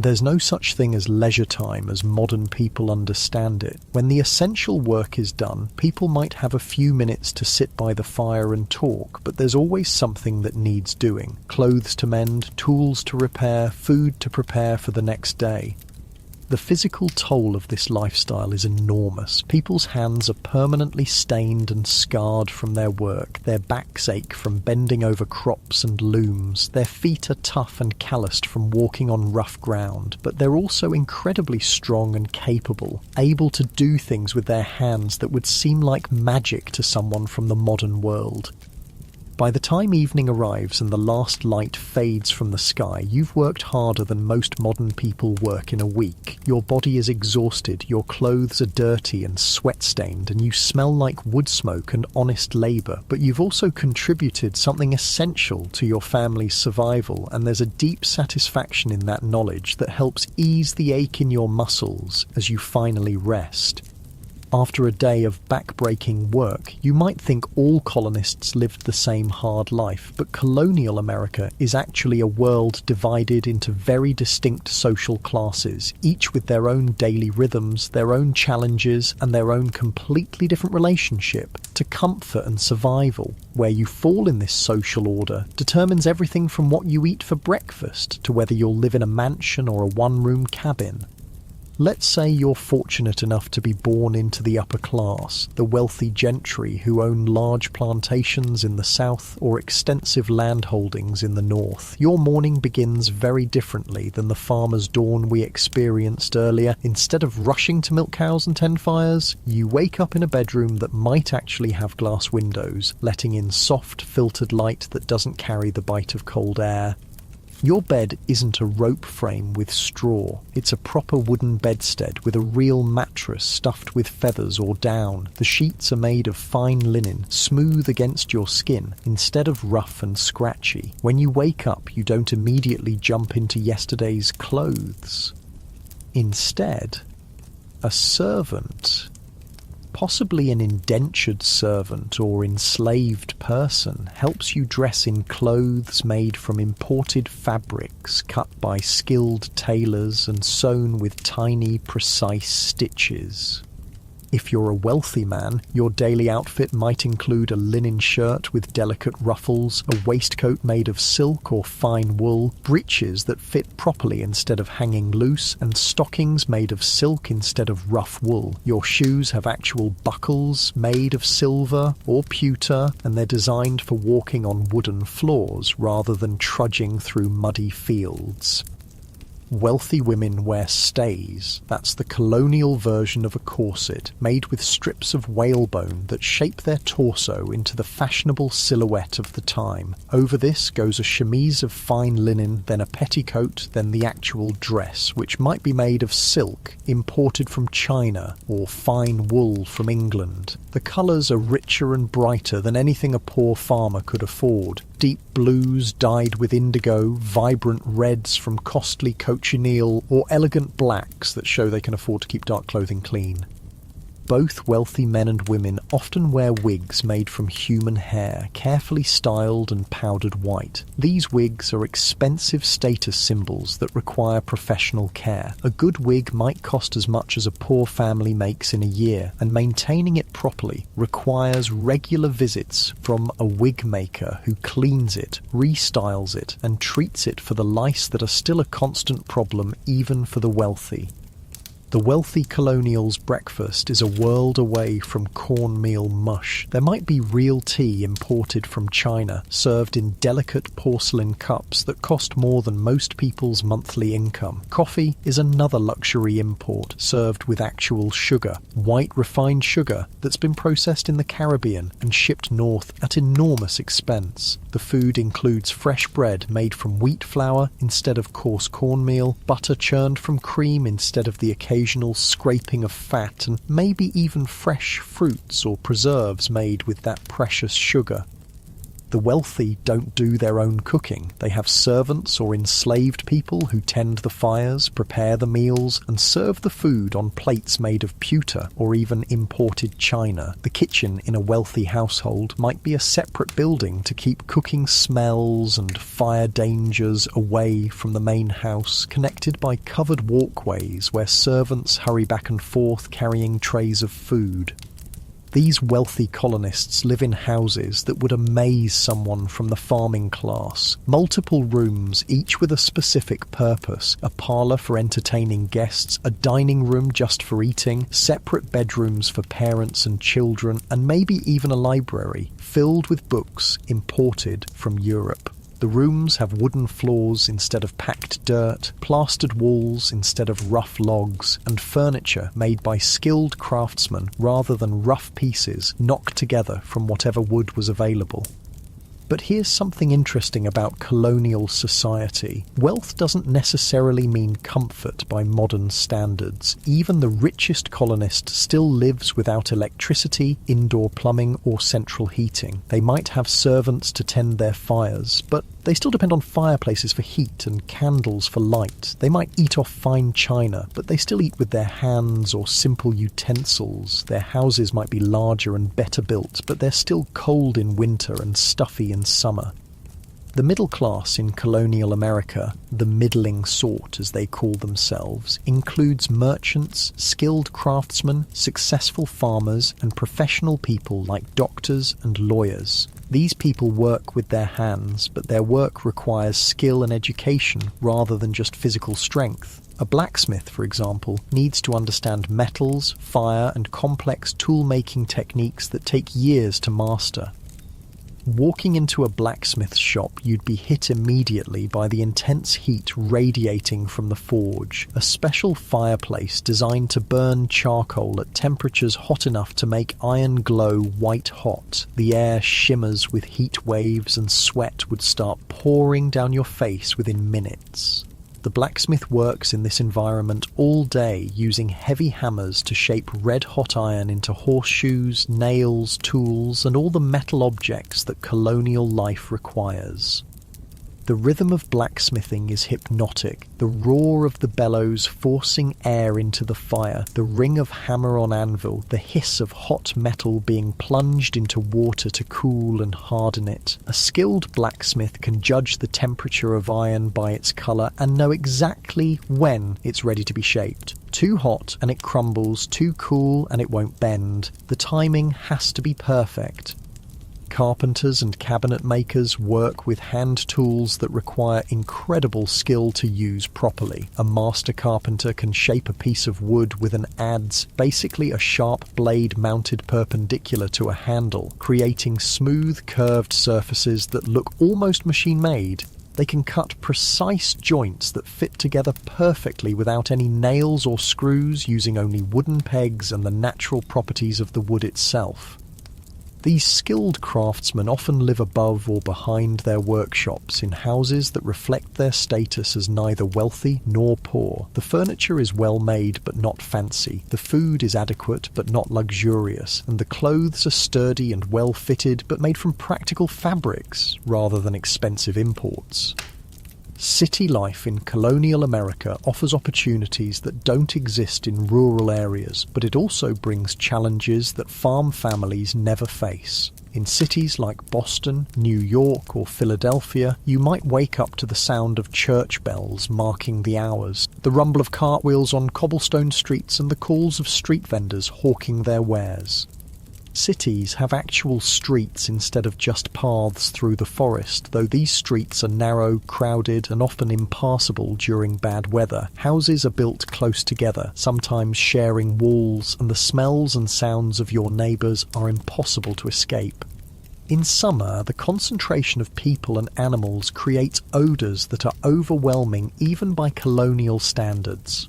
There's no such thing as leisure time as modern people understand it. When the essential work is done, people might have a few minutes to sit by the fire and talk, but there's always something that needs doing. Clothes to mend, tools to repair, food to prepare for the next day. The physical toll of this lifestyle is enormous. People's hands are permanently stained and scarred from their work. Their backs ache from bending over crops and looms. Their feet are tough and calloused from walking on rough ground. But they're also incredibly strong and capable, able to do things with their hands that would seem like magic to someone from the modern world. By the time evening arrives and the last light fades from the sky, you've worked harder than most modern people work in a week. Your body is exhausted, your clothes are dirty and sweat-stained, and you smell like wood smoke and honest labour, but you've also contributed something essential to your family's survival, and there's a deep satisfaction in that knowledge that helps ease the ache in your muscles as you finally rest. After a day of back-breaking work, you might think all colonists lived the same hard life, but colonial America is actually a world divided into very distinct social classes, each with their own daily rhythms, their own challenges, and their own completely different relationship to comfort and survival. Where you fall in this social order determines everything from what you eat for breakfast to whether you'll live in a mansion or a one-room cabin. Let's say you're fortunate enough to be born into the upper class, the wealthy gentry who own large plantations in the south or extensive land holdings in the north. Your morning begins very differently than the farmer's dawn we experienced earlier. Instead of rushing to milk cows and tend fires, you wake up in a bedroom that might actually have glass windows, letting in soft, filtered light that doesn't carry the bite of cold air. Your bed isn't a rope frame with straw. It's a proper wooden bedstead with a real mattress stuffed with feathers or down. The sheets are made of fine linen, smooth against your skin, instead of rough and scratchy. When you wake up, you don't immediately jump into yesterday's clothes. Instead, a servant, possibly an indentured servant or enslaved person, helps you dress in clothes made from imported fabrics cut by skilled tailors and sewn with tiny, precise stitches. If you're a wealthy man, your daily outfit might include a linen shirt with delicate ruffles, a waistcoat made of silk or fine wool, breeches that fit properly instead of hanging loose, and stockings made of silk instead of rough wool. Your shoes have actual buckles made of silver or pewter, and they're designed for walking on wooden floors rather than trudging through muddy fields. Wealthy women wear stays. That's the colonial version of a corset, made with strips of whalebone that shape their torso into the fashionable silhouette of the time. Over this goes a chemise of fine linen, then a petticoat, then the actual dress, which might be made of silk, imported from China, or fine wool from England. The colours are richer and brighter than anything a poor farmer could afford. Deep blues dyed with indigo, vibrant reds from costly cochineal, or elegant blacks that show they can afford to keep dark clothing clean. Both wealthy men and women often wear wigs made from human hair, carefully styled and powdered white. These wigs are expensive status symbols that require professional care. A good wig might cost as much as a poor family makes in a year, and maintaining it properly requires regular visits from a wig maker who cleans it, restyles it, and treats it for the lice that are still a constant problem even for the wealthy. The wealthy colonial's breakfast is a world away from cornmeal mush. There might be real tea imported from China, served in delicate porcelain cups that cost more than most people's monthly income. Coffee is another luxury import, served with actual sugar, white refined sugar that's been processed in the Caribbean and shipped north at enormous expense. The food includes fresh bread made from wheat flour instead of coarse cornmeal, butter churned from cream instead of the occasional scraping of fat, and maybe even fresh fruits or preserves made with that precious sugar. The wealthy don't do their own cooking. They have servants or enslaved people who tend the fires, prepare the meals, and serve the food on plates made of pewter or even imported china. The kitchen in a wealthy household might be a separate building to keep cooking smells and fire dangers away from the main house, connected by covered walkways where servants hurry back and forth carrying trays of food. These wealthy colonists live in houses that would amaze someone from the farming class. Multiple rooms, each with a specific purpose. A parlour for entertaining guests, a dining room just for eating, separate bedrooms for parents and children, and maybe even a library filled with books imported from Europe. The rooms have wooden floors instead of packed dirt, plastered walls instead of rough logs, and furniture made by skilled craftsmen rather than rough pieces knocked together from whatever wood was available. But here's something interesting about colonial society. Wealth doesn't necessarily mean comfort by modern standards. Even the richest colonist still lives without electricity, indoor plumbing, or central heating. They might have servants to tend their fires, but They still depend on fireplaces for heat and candles for light. They might eat off fine china, but they still eat with their hands or simple utensils. Their houses might be larger and better built, but they're still cold in winter and stuffy in summer. The middle class in colonial America, the middling sort as they call themselves, includes merchants, skilled craftsmen, successful farmers, and professional people like doctors and lawyers. These people work with their hands, but their work requires skill and education rather than just physical strength. A blacksmith, for example, needs to understand metals, fire, and complex tool-making techniques that take years to master. Walking into a blacksmith's shop, you'd be hit immediately by the intense heat radiating from the forge, a special fireplace designed to burn charcoal at temperatures hot enough to make iron glow white hot. The air shimmers with heat waves and sweat would start pouring down your face within minutes. The blacksmith works in this environment all day using heavy hammers to shape red-hot iron into horseshoes, nails, tools, and all the metal objects that colonial life requires. The rhythm of blacksmithing is hypnotic, the roar of the bellows forcing air into the fire, the ring of hammer on anvil, the hiss of hot metal being plunged into water to cool and harden it. A skilled blacksmith can judge the temperature of iron by its colour and know exactly when it's ready to be shaped. Too hot and it crumbles, too cool and it won't bend. The timing has to be perfect. Carpenters and cabinet makers work with hand tools that require incredible skill to use properly. A master carpenter can shape a piece of wood with an adze, basically a sharp blade mounted perpendicular to a handle, creating smooth, curved surfaces that look almost machine-made. They can cut precise joints that fit together perfectly without any nails or screws, using only wooden pegs and the natural properties of the wood itself. These skilled craftsmen often live above or behind their workshops in houses that reflect their status as neither wealthy nor poor. The furniture is well made but not fancy, the food is adequate but not luxurious, and the clothes are sturdy and well fitted but made from practical fabrics rather than expensive imports. City life in colonial America offers opportunities that don't exist in rural areas, but it also brings challenges that farm families never face. In cities like Boston, New York, or Philadelphia, you might wake up to the sound of church bells marking the hours, the rumble of cartwheels on cobblestone streets, and the calls of street vendors hawking their wares. Cities have actual streets instead of just paths through the forest, though these streets are narrow, crowded, and often impassable during bad weather. Houses are built close together, sometimes sharing walls, and the smells and sounds of your neighbours are impossible to escape. In summer, the concentration of people and animals creates odours that are overwhelming even by colonial standards.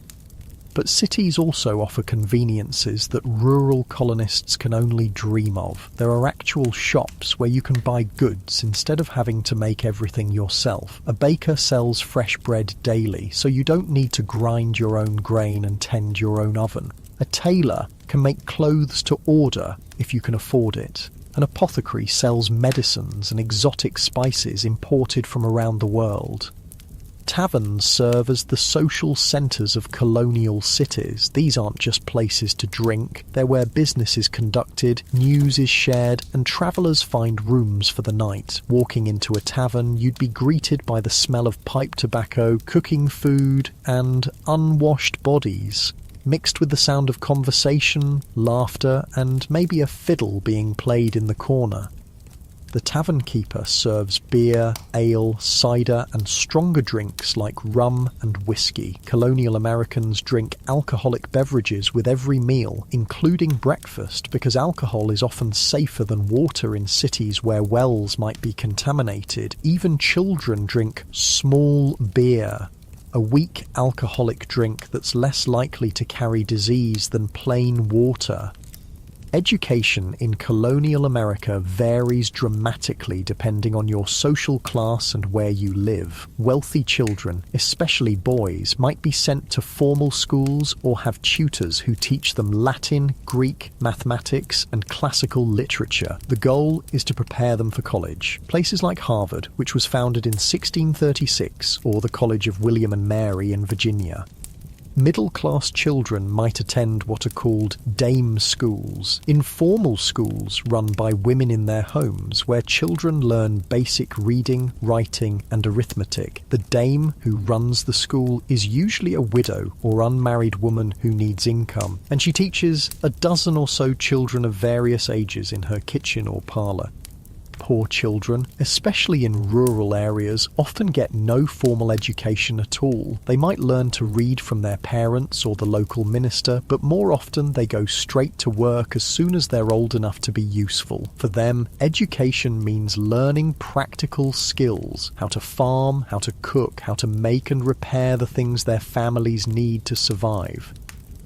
But cities also offer conveniences that rural colonists can only dream of. There are actual shops where you can buy goods instead of having to make everything yourself. A baker sells fresh bread daily, so you don't need to grind your own grain and tend your own oven. A tailor can make clothes to order if you can afford it. An apothecary sells medicines and exotic spices imported from around the world. Taverns serve as the social centres of colonial cities. These aren't just places to drink, they're where business is conducted, news is shared, and travellers find rooms for the night. Walking into a tavern, you'd be greeted by the smell of pipe tobacco, cooking food, and unwashed bodies, mixed with the sound of conversation, laughter, and maybe a fiddle being played in the corner. The tavern keeper serves beer, ale, cider, and stronger drinks like rum and whiskey. Colonial Americans drink alcoholic beverages with every meal, including breakfast, because alcohol is often safer than water in cities where wells might be contaminated. Even children drink small beer, a weak alcoholic drink that's less likely to carry disease than plain water. Education in colonial America varies dramatically depending on your social class and where you live. Wealthy children, especially boys, might be sent to formal schools or have tutors who teach them Latin, Greek, mathematics, and classical literature. The goal is to prepare them for college. Places like Harvard, which was founded in 1636, or the College of William and Mary in Virginia. Middle-class children might attend what are called dame schools, informal schools run by women in their homes, where children learn basic reading, writing, and arithmetic. The dame who runs the school is usually a widow or unmarried woman who needs income, and she teaches a dozen or so children of various ages in her kitchen or parlour. Poor children, especially in rural areas, often get no formal education at all. They might learn to read from their parents or the local minister, but more often they go straight to work as soon as they're old enough to be useful. For them, education means learning practical skills: how to farm, how to cook, how to make and repair the things their families need to survive.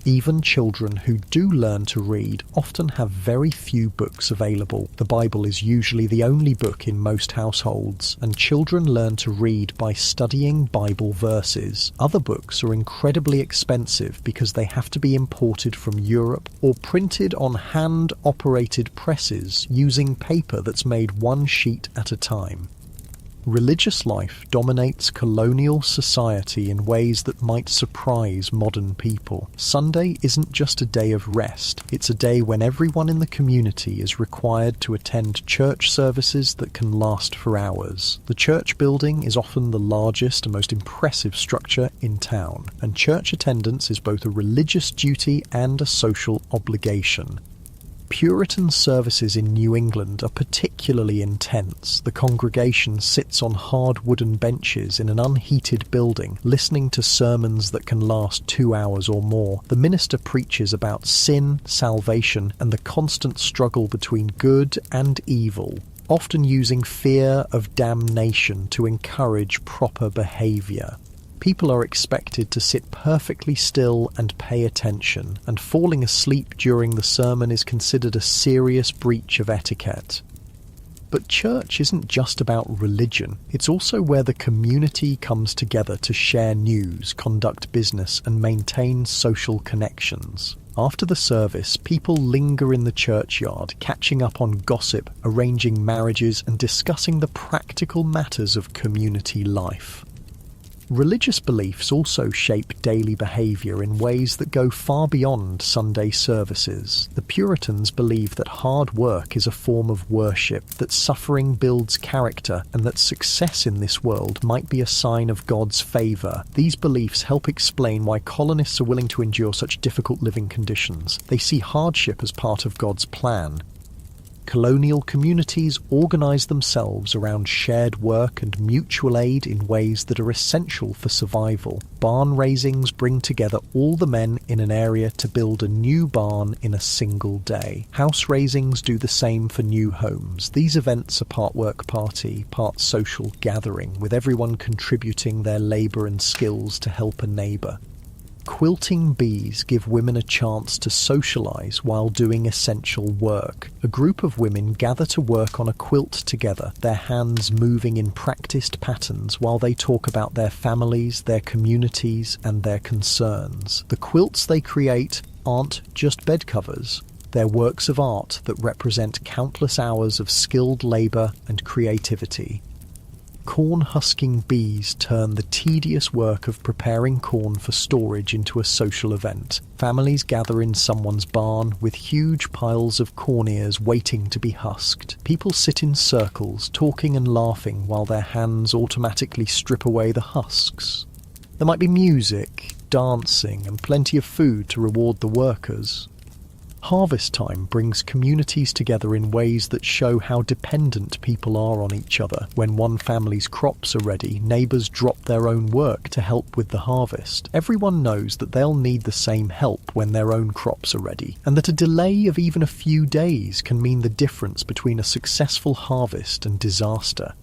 Even children who do learn to read often have very few books available. The Bible is usually the only book in most households, and children learn to read by studying Bible verses. Other books are incredibly expensive because they have to be imported from Europe or printed on hand-operated presses using paper that's made one sheet at a time. Religious life dominates colonial society in ways that might surprise modern people. Sunday isn't just a day of rest, it's a day when everyone in the community is required to attend church services that can last for hours. The church building is often the largest and most impressive structure in town, and church attendance is both a religious duty and a social obligation. Puritan services in New England are particularly intense. The congregation sits on hard wooden benches in an unheated building, listening to sermons that can last 2 hours or more. The minister preaches about sin, salvation, and the constant struggle between good and evil, often using fear of damnation to encourage proper behaviour. People are expected to sit perfectly still and pay attention, and falling asleep during the sermon is considered a serious breach of etiquette. But church isn't just about religion, it's also where the community comes together to share news, conduct business, and maintain social connections. After the service, people linger in the churchyard, catching up on gossip, arranging marriages, and discussing the practical matters of community life. Religious beliefs also shape daily behaviour in ways that go far beyond Sunday services. The Puritans believed that hard work is a form of worship, that suffering builds character, and that success in this world might be a sign of God's favour. These beliefs help explain why colonists are willing to endure such difficult living conditions. They see hardship as part of God's plan. Colonial communities organise themselves around shared work and mutual aid in ways that are essential for survival. Barn raisings bring together all the men in an area to build a new barn in a single day. House raisings do the same for new homes. These events are part work party, part social gathering, with everyone contributing their labour and skills to help a neighbour. Quilting bees give women a chance to socialise while doing essential work. A group of women gather to work on a quilt together, their hands moving in practised patterns while they talk about their families, their communities, and their concerns. The quilts they create aren't just bed covers. They're works of art that represent countless hours of skilled labour and creativity. Corn-husking bees turn the tedious work of preparing corn for storage into a social event. Families gather in someone's barn with huge piles of corn ears waiting to be husked. People sit in circles, talking and laughing while their hands automatically strip away the husks. There might be music, dancing, and plenty of food to reward the workers. Harvest time brings communities together in ways that show how dependent people are on each other. When one family's crops are ready, neighbours drop their own work to help with the harvest. Everyone knows that they'll need the same help when their own crops are ready, and that a delay of even a few days can mean the difference between a successful harvest and disaster.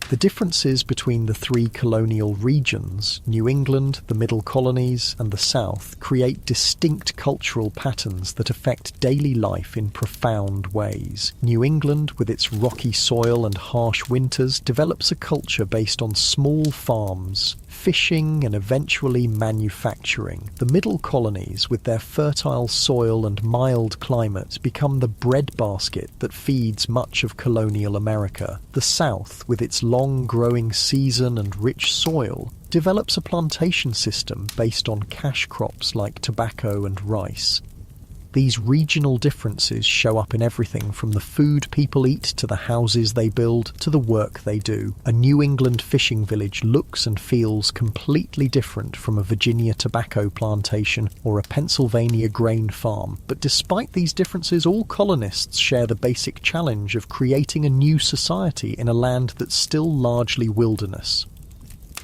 The differences between the three colonial regions, New England, the Middle Colonies, and the South, create distinct cultural patterns that affect daily life in profound ways. New England, with its rocky soil and harsh winters, develops a culture based on small farms, fishing, and eventually manufacturing. The Middle Colonies, with their fertile soil and mild climate, become the breadbasket that feeds much of colonial America. The South, with its long growing season and rich soil, develops a plantation system based on cash crops like tobacco and rice. These regional differences show up in everything from the food people eat to the houses they build to the work they do. A New England fishing village looks and feels completely different from a Virginia tobacco plantation or a Pennsylvania grain farm. But despite these differences, all colonists share the basic challenge of creating a new society in a land that's still largely wilderness.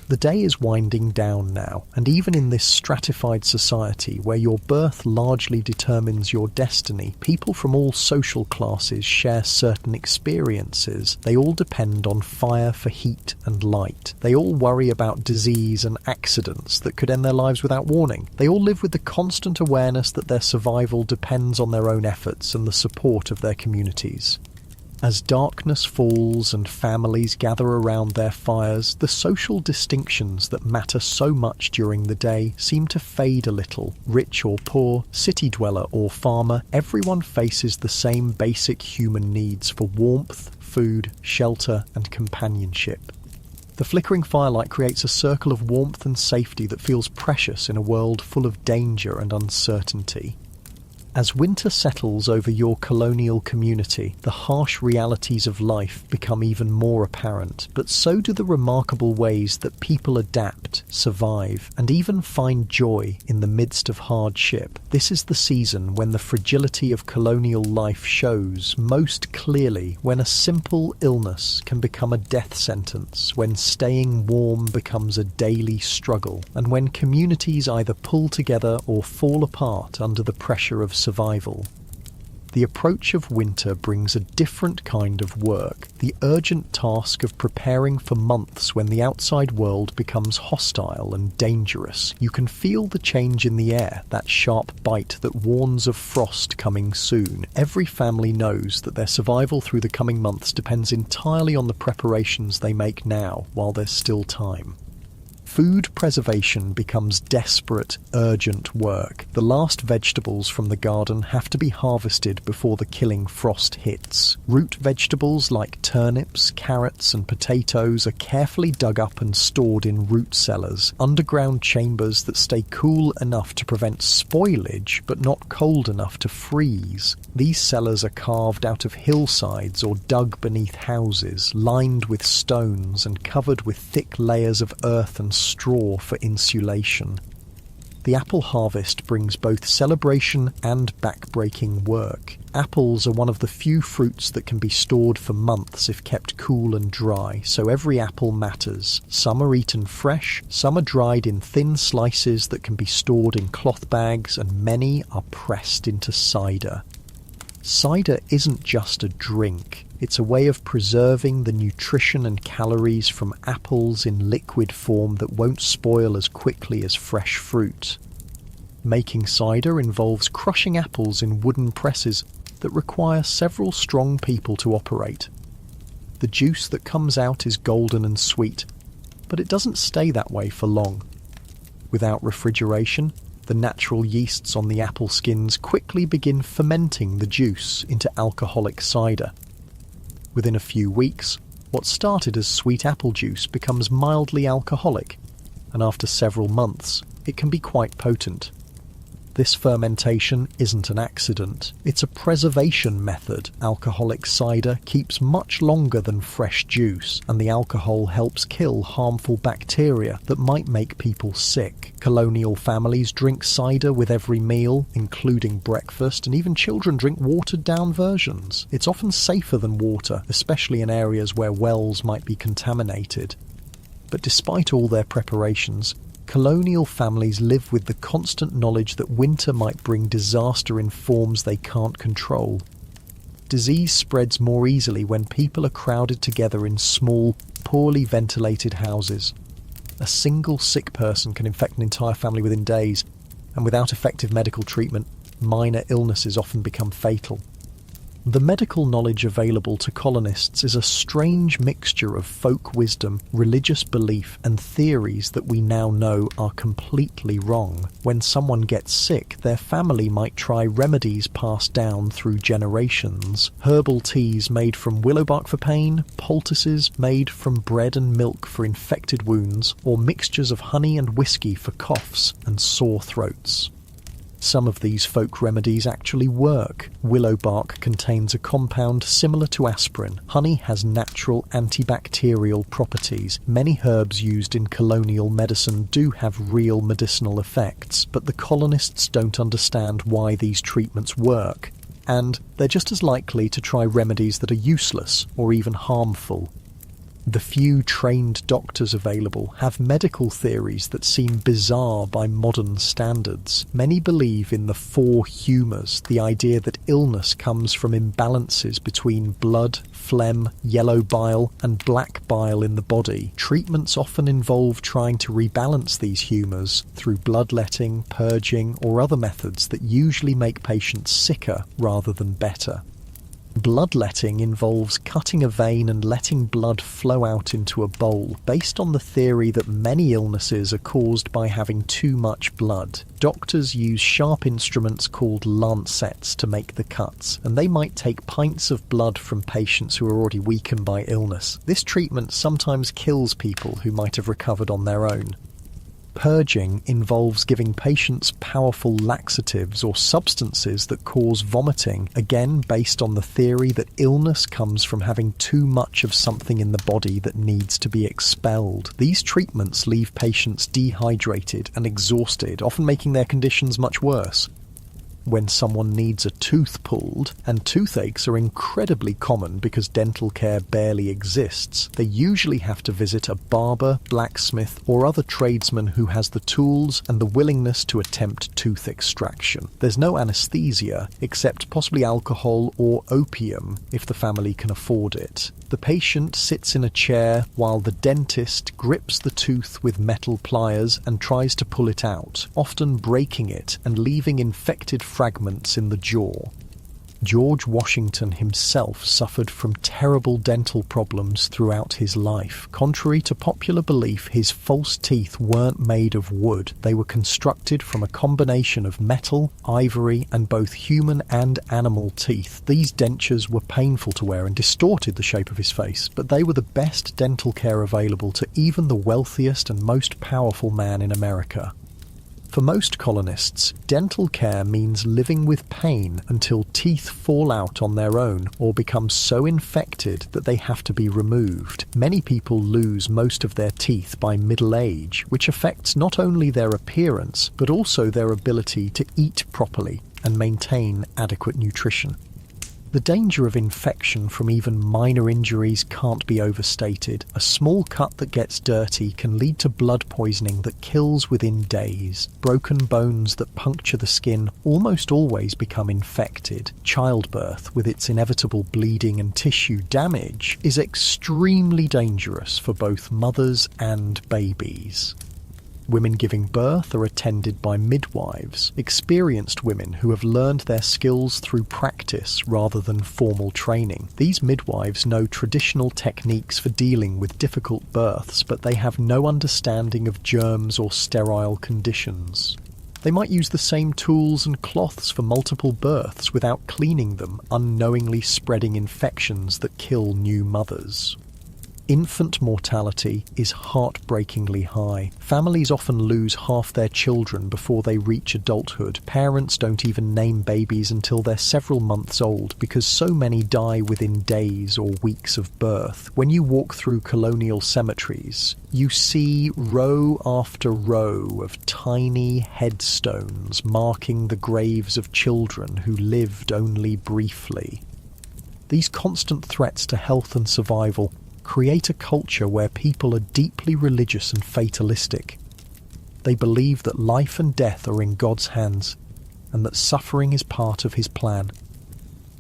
The day is winding down now, and even in this stratified society where your birth largely determines your destiny, people from all social classes share certain experiences. They all depend on fire for heat and light. They all worry about disease and accidents that could end their lives without warning. They all live with the constant awareness that their survival depends on their own efforts and the support of their communities. As darkness falls and families gather around their fires, the social distinctions that matter so much during the day seem to fade a little. Rich or poor, city dweller or farmer, everyone faces the same basic human needs for warmth, food, shelter, and companionship. The flickering firelight creates a circle of warmth and safety that feels precious in a world full of danger and uncertainty. As winter settles over your colonial community, the harsh realities of life become even more apparent, but so do the remarkable ways that people adapt, survive, and even find joy in the midst of hardship. This is the season when the fragility of colonial life shows most clearly, when a simple illness can become a death sentence, when staying warm becomes a daily struggle, and when communities either pull together or fall apart under the pressure of survival. The approach of winter brings a different kind of work, the urgent task of preparing for months when the outside world becomes hostile and dangerous. You can feel the change in the air, that sharp bite that warns of frost coming soon. Every family knows that their survival through the coming months depends entirely on the preparations they make now, while there's still time. Food preservation becomes desperate, urgent work. The last vegetables from the garden have to be harvested before the killing frost hits. Root vegetables like turnips, carrots, and potatoes are carefully dug up and stored in root cellars, underground chambers that stay cool enough to prevent spoilage but not cold enough to freeze. These cellars are carved out of hillsides or dug beneath houses, lined with stones and covered with thick layers of earth and straw for insulation. The apple harvest brings both celebration and back-breaking work. Apples are one of the few fruits that can be stored for months if kept cool and dry, so every apple matters. Some are eaten fresh, some are dried in thin slices that can be stored in cloth bags, and many are pressed into cider. Cider isn't just a drink. It's a way of preserving the nutrition and calories from apples in liquid form that won't spoil as quickly as fresh fruit. Making cider involves crushing apples in wooden presses that require several strong people to operate. The juice that comes out is golden and sweet, but it doesn't stay that way for long. Without refrigeration, the natural yeasts on the apple skins quickly begin fermenting the juice into alcoholic cider. Within a few weeks, what started as sweet apple juice becomes mildly alcoholic, and after several months, it can be quite potent. This fermentation isn't an accident. It's a preservation method. Alcoholic cider keeps much longer than fresh juice, and the alcohol helps kill harmful bacteria that might make people sick. Colonial families drink cider with every meal, including breakfast, and even children drink watered-down versions. It's often safer than water, especially in areas where wells might be contaminated. But despite all their preparations, colonial families live with the constant knowledge that winter might bring disaster in forms they can't control. Disease spreads more easily when people are crowded together in small, poorly ventilated houses. A single sick person can infect an entire family within days, and without effective medical treatment, minor illnesses often become fatal. The medical knowledge available to colonists is a strange mixture of folk wisdom, religious belief, and theories that we now know are completely wrong. When someone gets sick, their family might try remedies passed down through generations, herbal teas made from willow bark for pain, poultices made from bread and milk for infected wounds, or mixtures of honey and whiskey for coughs and sore throats. Some of these folk remedies actually work. Willow bark contains a compound similar to aspirin. Honey has natural antibacterial properties. Many herbs used in colonial medicine do have real medicinal effects, but the colonists don't understand why these treatments work, and they're just as likely to try remedies that are useless or even harmful. The few trained doctors available have medical theories that seem bizarre by modern standards. Many believe in the four humours, the idea that illness comes from imbalances between blood, phlegm, yellow bile, and black bile in the body. Treatments often involve trying to rebalance these humours through bloodletting, purging, or other methods that usually make patients sicker rather than better. Bloodletting involves cutting a vein and letting blood flow out into a bowl, based on the theory that many illnesses are caused by having too much blood. Doctors use sharp instruments called lancets to make the cuts, and they might take pints of blood from patients who are already weakened by illness. This treatment sometimes kills people who might have recovered on their own. Purging involves giving patients powerful laxatives or substances that cause vomiting, again based on the theory that illness comes from having too much of something in the body that needs to be expelled. These treatments leave patients dehydrated and exhausted, often making their conditions much worse. When someone needs a tooth pulled, and toothaches are incredibly common because dental care barely exists, they usually have to visit a barber, blacksmith, or other tradesman who has the tools and the willingness to attempt tooth extraction. There's no anesthesia, except possibly alcohol or opium if the family can afford it. The patient sits in a chair while the dentist grips the tooth with metal pliers and tries to pull it out, often breaking it and leaving infected fragments in the jaw. George Washington himself suffered from terrible dental problems throughout his life. Contrary to popular belief, his false teeth weren't made of wood. They were constructed from a combination of metal, ivory, and both human and animal teeth. These dentures were painful to wear and distorted the shape of his face, but they were the best dental care available to even the wealthiest and most powerful man in America. For most colonists, dental care means living with pain until teeth fall out on their own or become so infected that they have to be removed. Many people lose most of their teeth by middle age, which affects not only their appearance, but also their ability to eat properly and maintain adequate nutrition. The danger of infection from even minor injuries can't be overstated. A small cut that gets dirty can lead to blood poisoning that kills within days. Broken bones that puncture the skin almost always become infected. Childbirth, with its inevitable bleeding and tissue damage, is extremely dangerous for both mothers and babies. Women giving birth are attended by midwives, experienced women who have learned their skills through practice rather than formal training. These midwives know traditional techniques for dealing with difficult births, but they have no understanding of germs or sterile conditions. They might use the same tools and cloths for multiple births without cleaning them, unknowingly spreading infections that kill new mothers. Infant mortality is heartbreakingly high. Families often lose half their children before they reach adulthood. Parents don't even name babies until they're several months old because so many die within days or weeks of birth. When you walk through colonial cemeteries, you see row after row of tiny headstones marking the graves of children who lived only briefly. These constant threats to health and survival create a culture where people are deeply religious and fatalistic. They believe that life and death are in God's hands, and that suffering is part of his plan.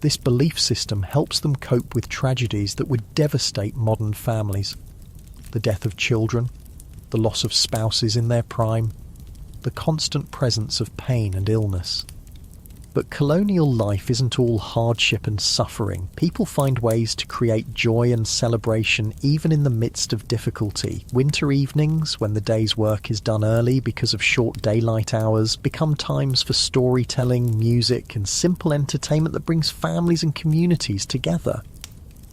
This belief system helps them cope with tragedies that would devastate modern families. the death of children, the loss of spouses in their prime, the constant presence of pain and illness. But colonial life isn't all hardship and suffering. People find ways to create joy and celebration even in the midst of difficulty. Winter evenings, when the day's work is done early because of short daylight hours, become times for storytelling, music, and simple entertainment that brings families and communities together.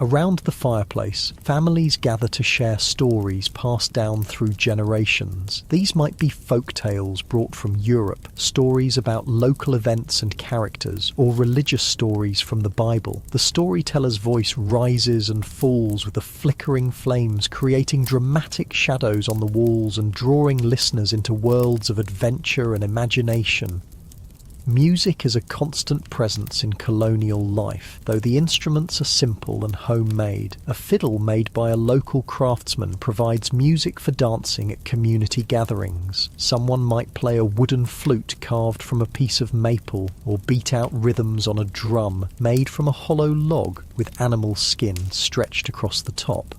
Around the fireplace, families gather to share stories passed down through generations. These might be folk tales brought from Europe, stories about local events and characters, or religious stories from the Bible. The storyteller's voice rises and falls with the flickering flames, creating dramatic shadows on the walls and drawing listeners into worlds of adventure and imagination. Music is a constant presence in colonial life, though the instruments are simple and homemade. A fiddle made by a local craftsman provides music for dancing at community gatherings. Someone might play a wooden flute carved from a piece of maple, or beat out rhythms on a drum made from a hollow log with animal skin stretched across the top.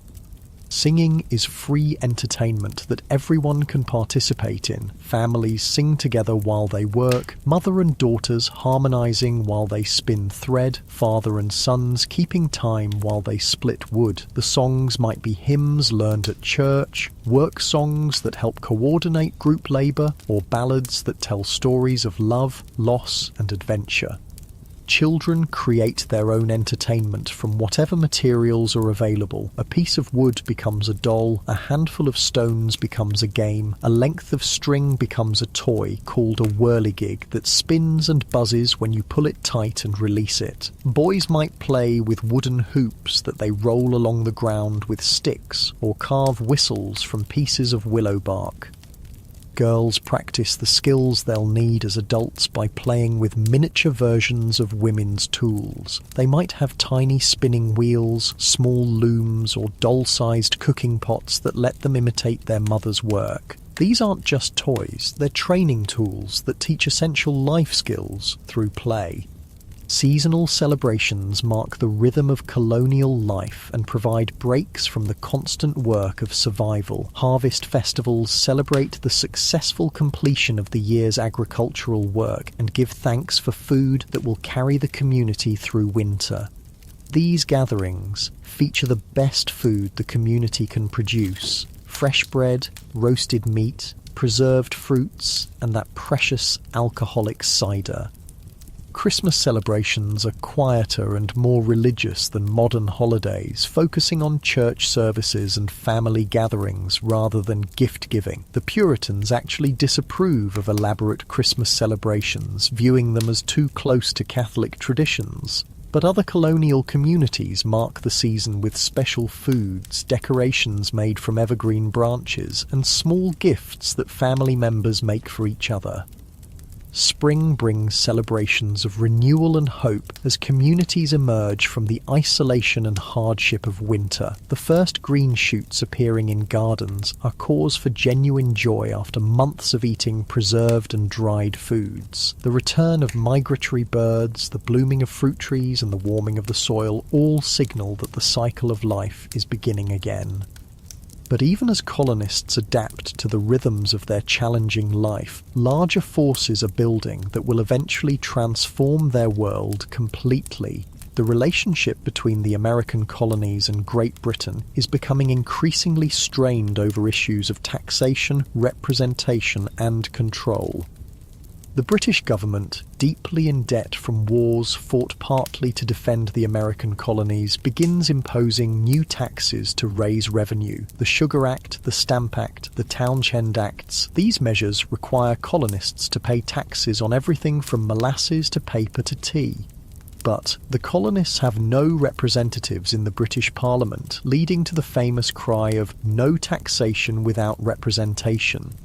Singing is free entertainment that everyone can participate in. Families sing together while they work, mother and daughters harmonizing while they spin thread, father and sons keeping time while they split wood. The songs might be hymns learned at church, work songs that help coordinate group labor, or ballads that tell stories of love, loss, and adventure. Children create their own entertainment from whatever materials are available. A piece of wood becomes a doll, a handful of stones becomes a game, a length of string becomes a toy called a whirligig that spins and buzzes when you pull it tight and release it. Boys might play with wooden hoops that they roll along the ground with sticks, or carve whistles from pieces of willow bark. Girls practice the skills they'll need as adults by playing with miniature versions of women's tools. They might have tiny spinning wheels, small looms, or doll-sized cooking pots that let them imitate their mother's work. These aren't just toys, they're training tools that teach essential life skills through play. Seasonal celebrations mark the rhythm of colonial life and provide breaks from the constant work of survival. Harvest festivals celebrate the successful completion of the year's agricultural work and give thanks for food that will carry the community through winter. These gatherings feature the best food the community can produce: fresh bread, roasted meat, preserved fruits, and that precious alcoholic cider. Christmas celebrations are quieter and more religious than modern holidays, focusing on church services and family gatherings rather than gift-giving. The Puritans actually disapprove of elaborate Christmas celebrations, viewing them as too close to Catholic traditions. But other colonial communities mark the season with special foods, decorations made from evergreen branches, and small gifts that family members make for each other. Spring brings celebrations of renewal and hope as communities emerge from the isolation and hardship of winter. The first green shoots appearing in gardens are cause for genuine joy after months of eating preserved and dried foods. The return of migratory birds, the blooming of fruit trees, and the warming of the soil all signal that the cycle of life is beginning again. But even as colonists adapt to the rhythms of their challenging life, larger forces are building that will eventually transform their world completely. The relationship between the American colonies and Great Britain is becoming increasingly strained over issues of taxation, representation, and control. The British government, deeply in debt from wars fought partly to defend the American colonies, begins imposing new taxes to raise revenue. The Sugar Act, the Stamp Act, the Townshend Acts. These measures require colonists to pay taxes on everything from molasses to paper to tea. But the colonists have no representatives in the British Parliament, leading to the famous cry of "no taxation without representation."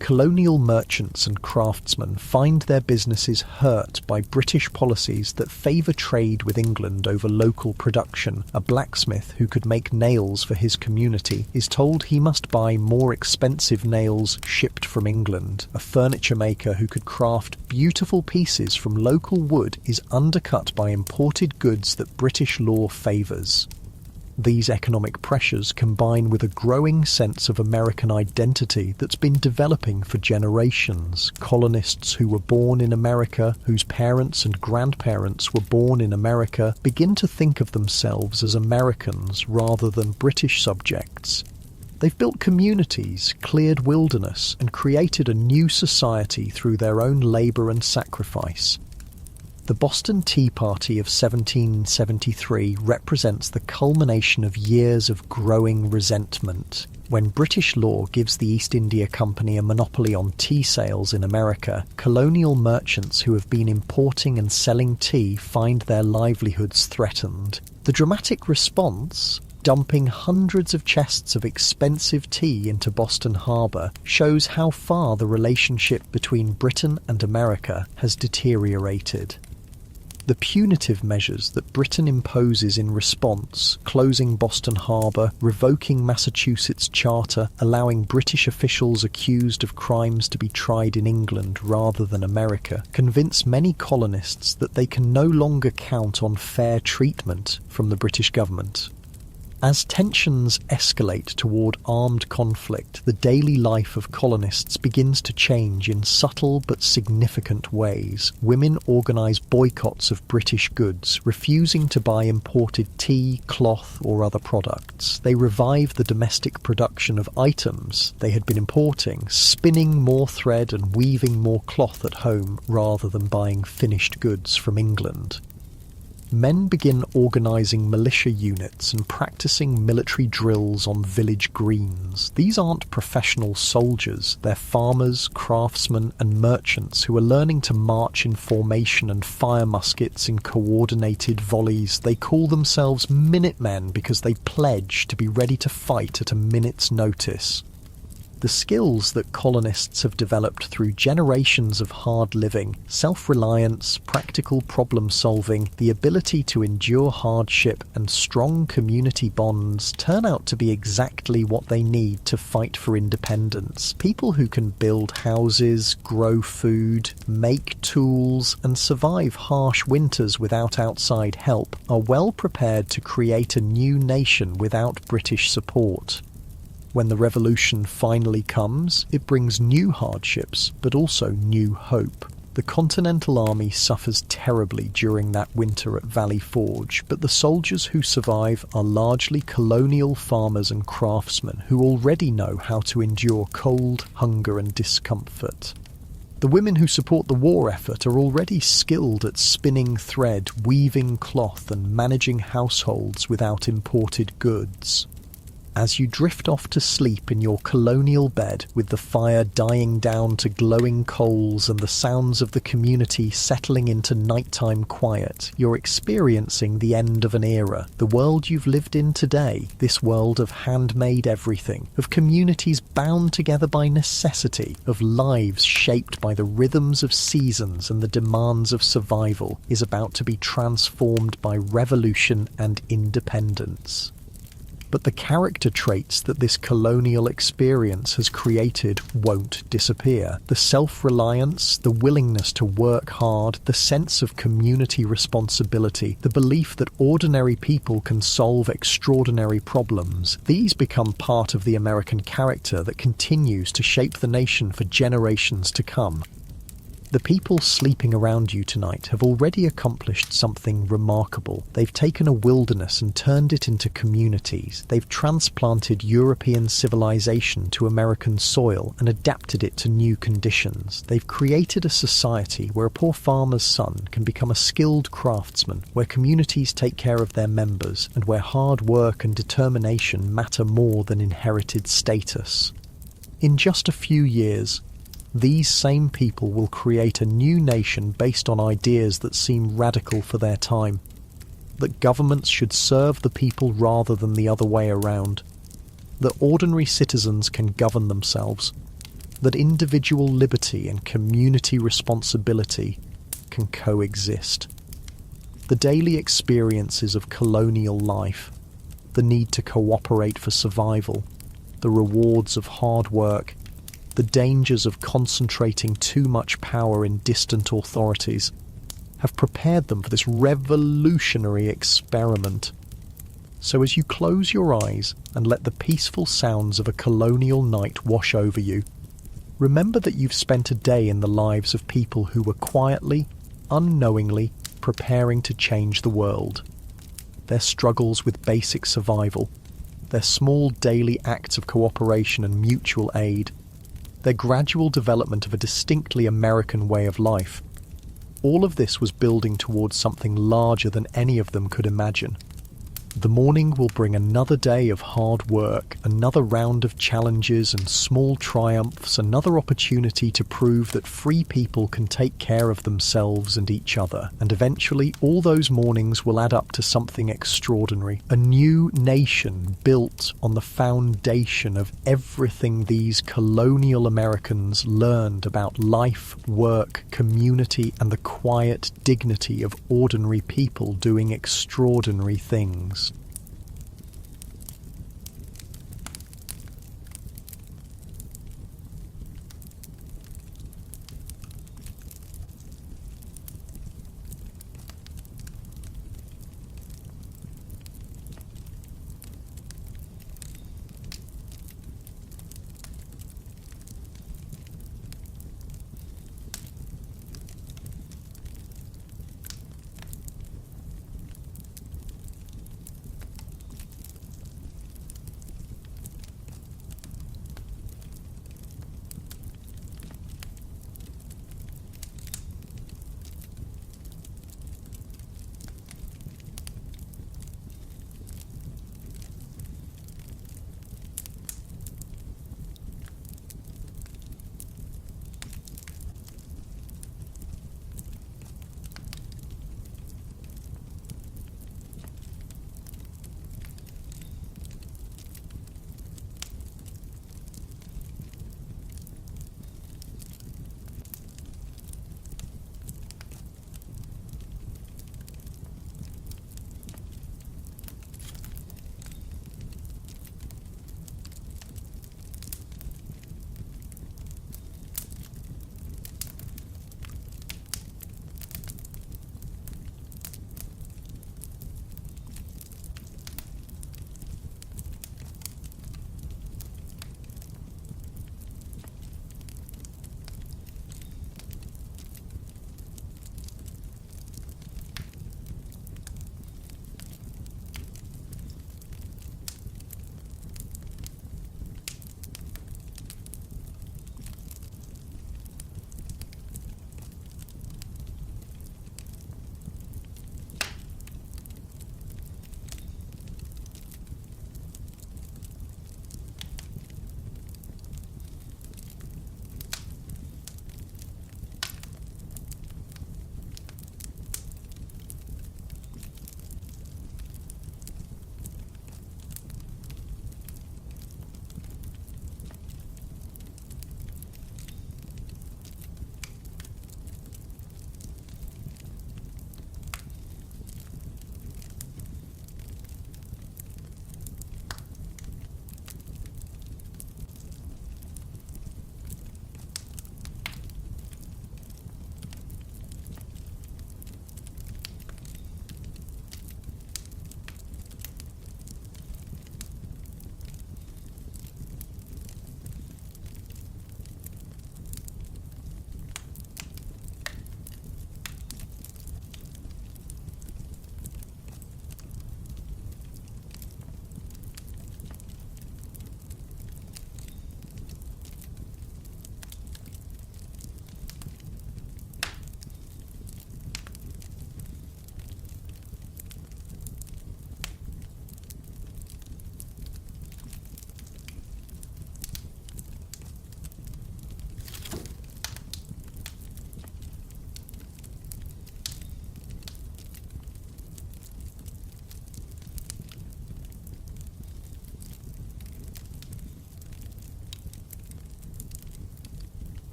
Colonial merchants and craftsmen find their businesses hurt by British policies that favour trade with England over local production. A blacksmith who could make nails for his community is told he must buy more expensive nails shipped from England. A furniture maker who could craft beautiful pieces from local wood is undercut by imported goods that British law favours. These economic pressures combine with a growing sense of American identity that's been developing for generations. Colonists who were born in America, whose parents and grandparents were born in America, begin to think of themselves as Americans rather than British subjects. They've built communities, cleared wilderness, and created a new society through their own labour and sacrifice. The Boston Tea Party of 1773 represents the culmination of years of growing resentment. When British law gives the East India Company a monopoly on tea sales in America, colonial merchants who have been importing and selling tea find their livelihoods threatened. The dramatic response, dumping hundreds of chests of expensive tea into Boston Harbour, shows how far the relationship between Britain and America has deteriorated. The punitive measures that Britain imposes in response, closing Boston Harbour, revoking Massachusetts' charter, allowing British officials accused of crimes to be tried in England rather than America, convince many colonists that they can no longer count on fair treatment from the British government. As tensions escalate toward armed conflict, the daily life of colonists begins to change in subtle but significant ways. Women organise boycotts of British goods, refusing to buy imported tea, cloth or other products. They revive the domestic production of items they had been importing, spinning more thread and weaving more cloth at home rather than buying finished goods from England. Men begin organising militia units and practising military drills on village greens. These aren't professional soldiers, they're farmers, craftsmen and merchants who are learning to march in formation and fire muskets in coordinated volleys. They call themselves Minutemen because they pledge to be ready to fight at a minute's notice. The skills that colonists have developed through generations of hard living, self-reliance, practical problem-solving, the ability to endure hardship and strong community bonds turn out to be exactly what they need to fight for independence. People who can build houses, grow food, make tools, and survive harsh winters without outside help are well prepared to create a new nation without British support. When the revolution finally comes, it brings new hardships, but also new hope. The Continental Army suffers terribly during that winter at Valley Forge, but the soldiers who survive are largely colonial farmers and craftsmen who already know how to endure cold, hunger and discomfort. The women who support the war effort are already skilled at spinning thread, weaving cloth and managing households without imported goods. As you drift off to sleep in your colonial bed with the fire dying down to glowing coals and the sounds of the community settling into nighttime quiet, you're experiencing the end of an era. The world you've lived in today, this world of handmade everything, of communities bound together by necessity, of lives shaped by the rhythms of seasons and the demands of survival, is about to be transformed by revolution and independence. But the character traits that this colonial experience has created won't disappear. The self-reliance, the willingness to work hard, the sense of community responsibility, the belief that ordinary people can solve extraordinary problems, these become part of the American character that continues to shape the nation for generations to come. The people sleeping around you tonight have already accomplished something remarkable. They've taken a wilderness and turned it into communities. They've transplanted European civilization to American soil and adapted it to new conditions. They've created a society where a poor farmer's son can become a skilled craftsman, where communities take care of their members, and where hard work and determination matter more than inherited status. In just a few years, these same people will create a new nation based on ideas that seem radical for their time. That governments should serve the people rather than the other way around. That ordinary citizens can govern themselves. That individual liberty and community responsibility can coexist. The daily experiences of colonial life, the need to cooperate for survival, the rewards of hard work, the dangers of concentrating too much power in distant authorities, have prepared them for this revolutionary experiment. So as you close your eyes and let the peaceful sounds of a colonial night wash over you, remember that you've spent a day in the lives of people who were quietly, unknowingly preparing to change the world. Their struggles with basic survival, their small daily acts of cooperation and mutual aid, their gradual development of a distinctly American way of life, all of this was building towards something larger than any of them could imagine. The morning will bring another day of hard work, another round of challenges and small triumphs, another opportunity to prove that free people can take care of themselves and each other. And eventually, all those mornings will add up to something extraordinary. A new nation built on the foundation of everything these colonial Americans learned about life, work, community, and the quiet dignity of ordinary people doing extraordinary things.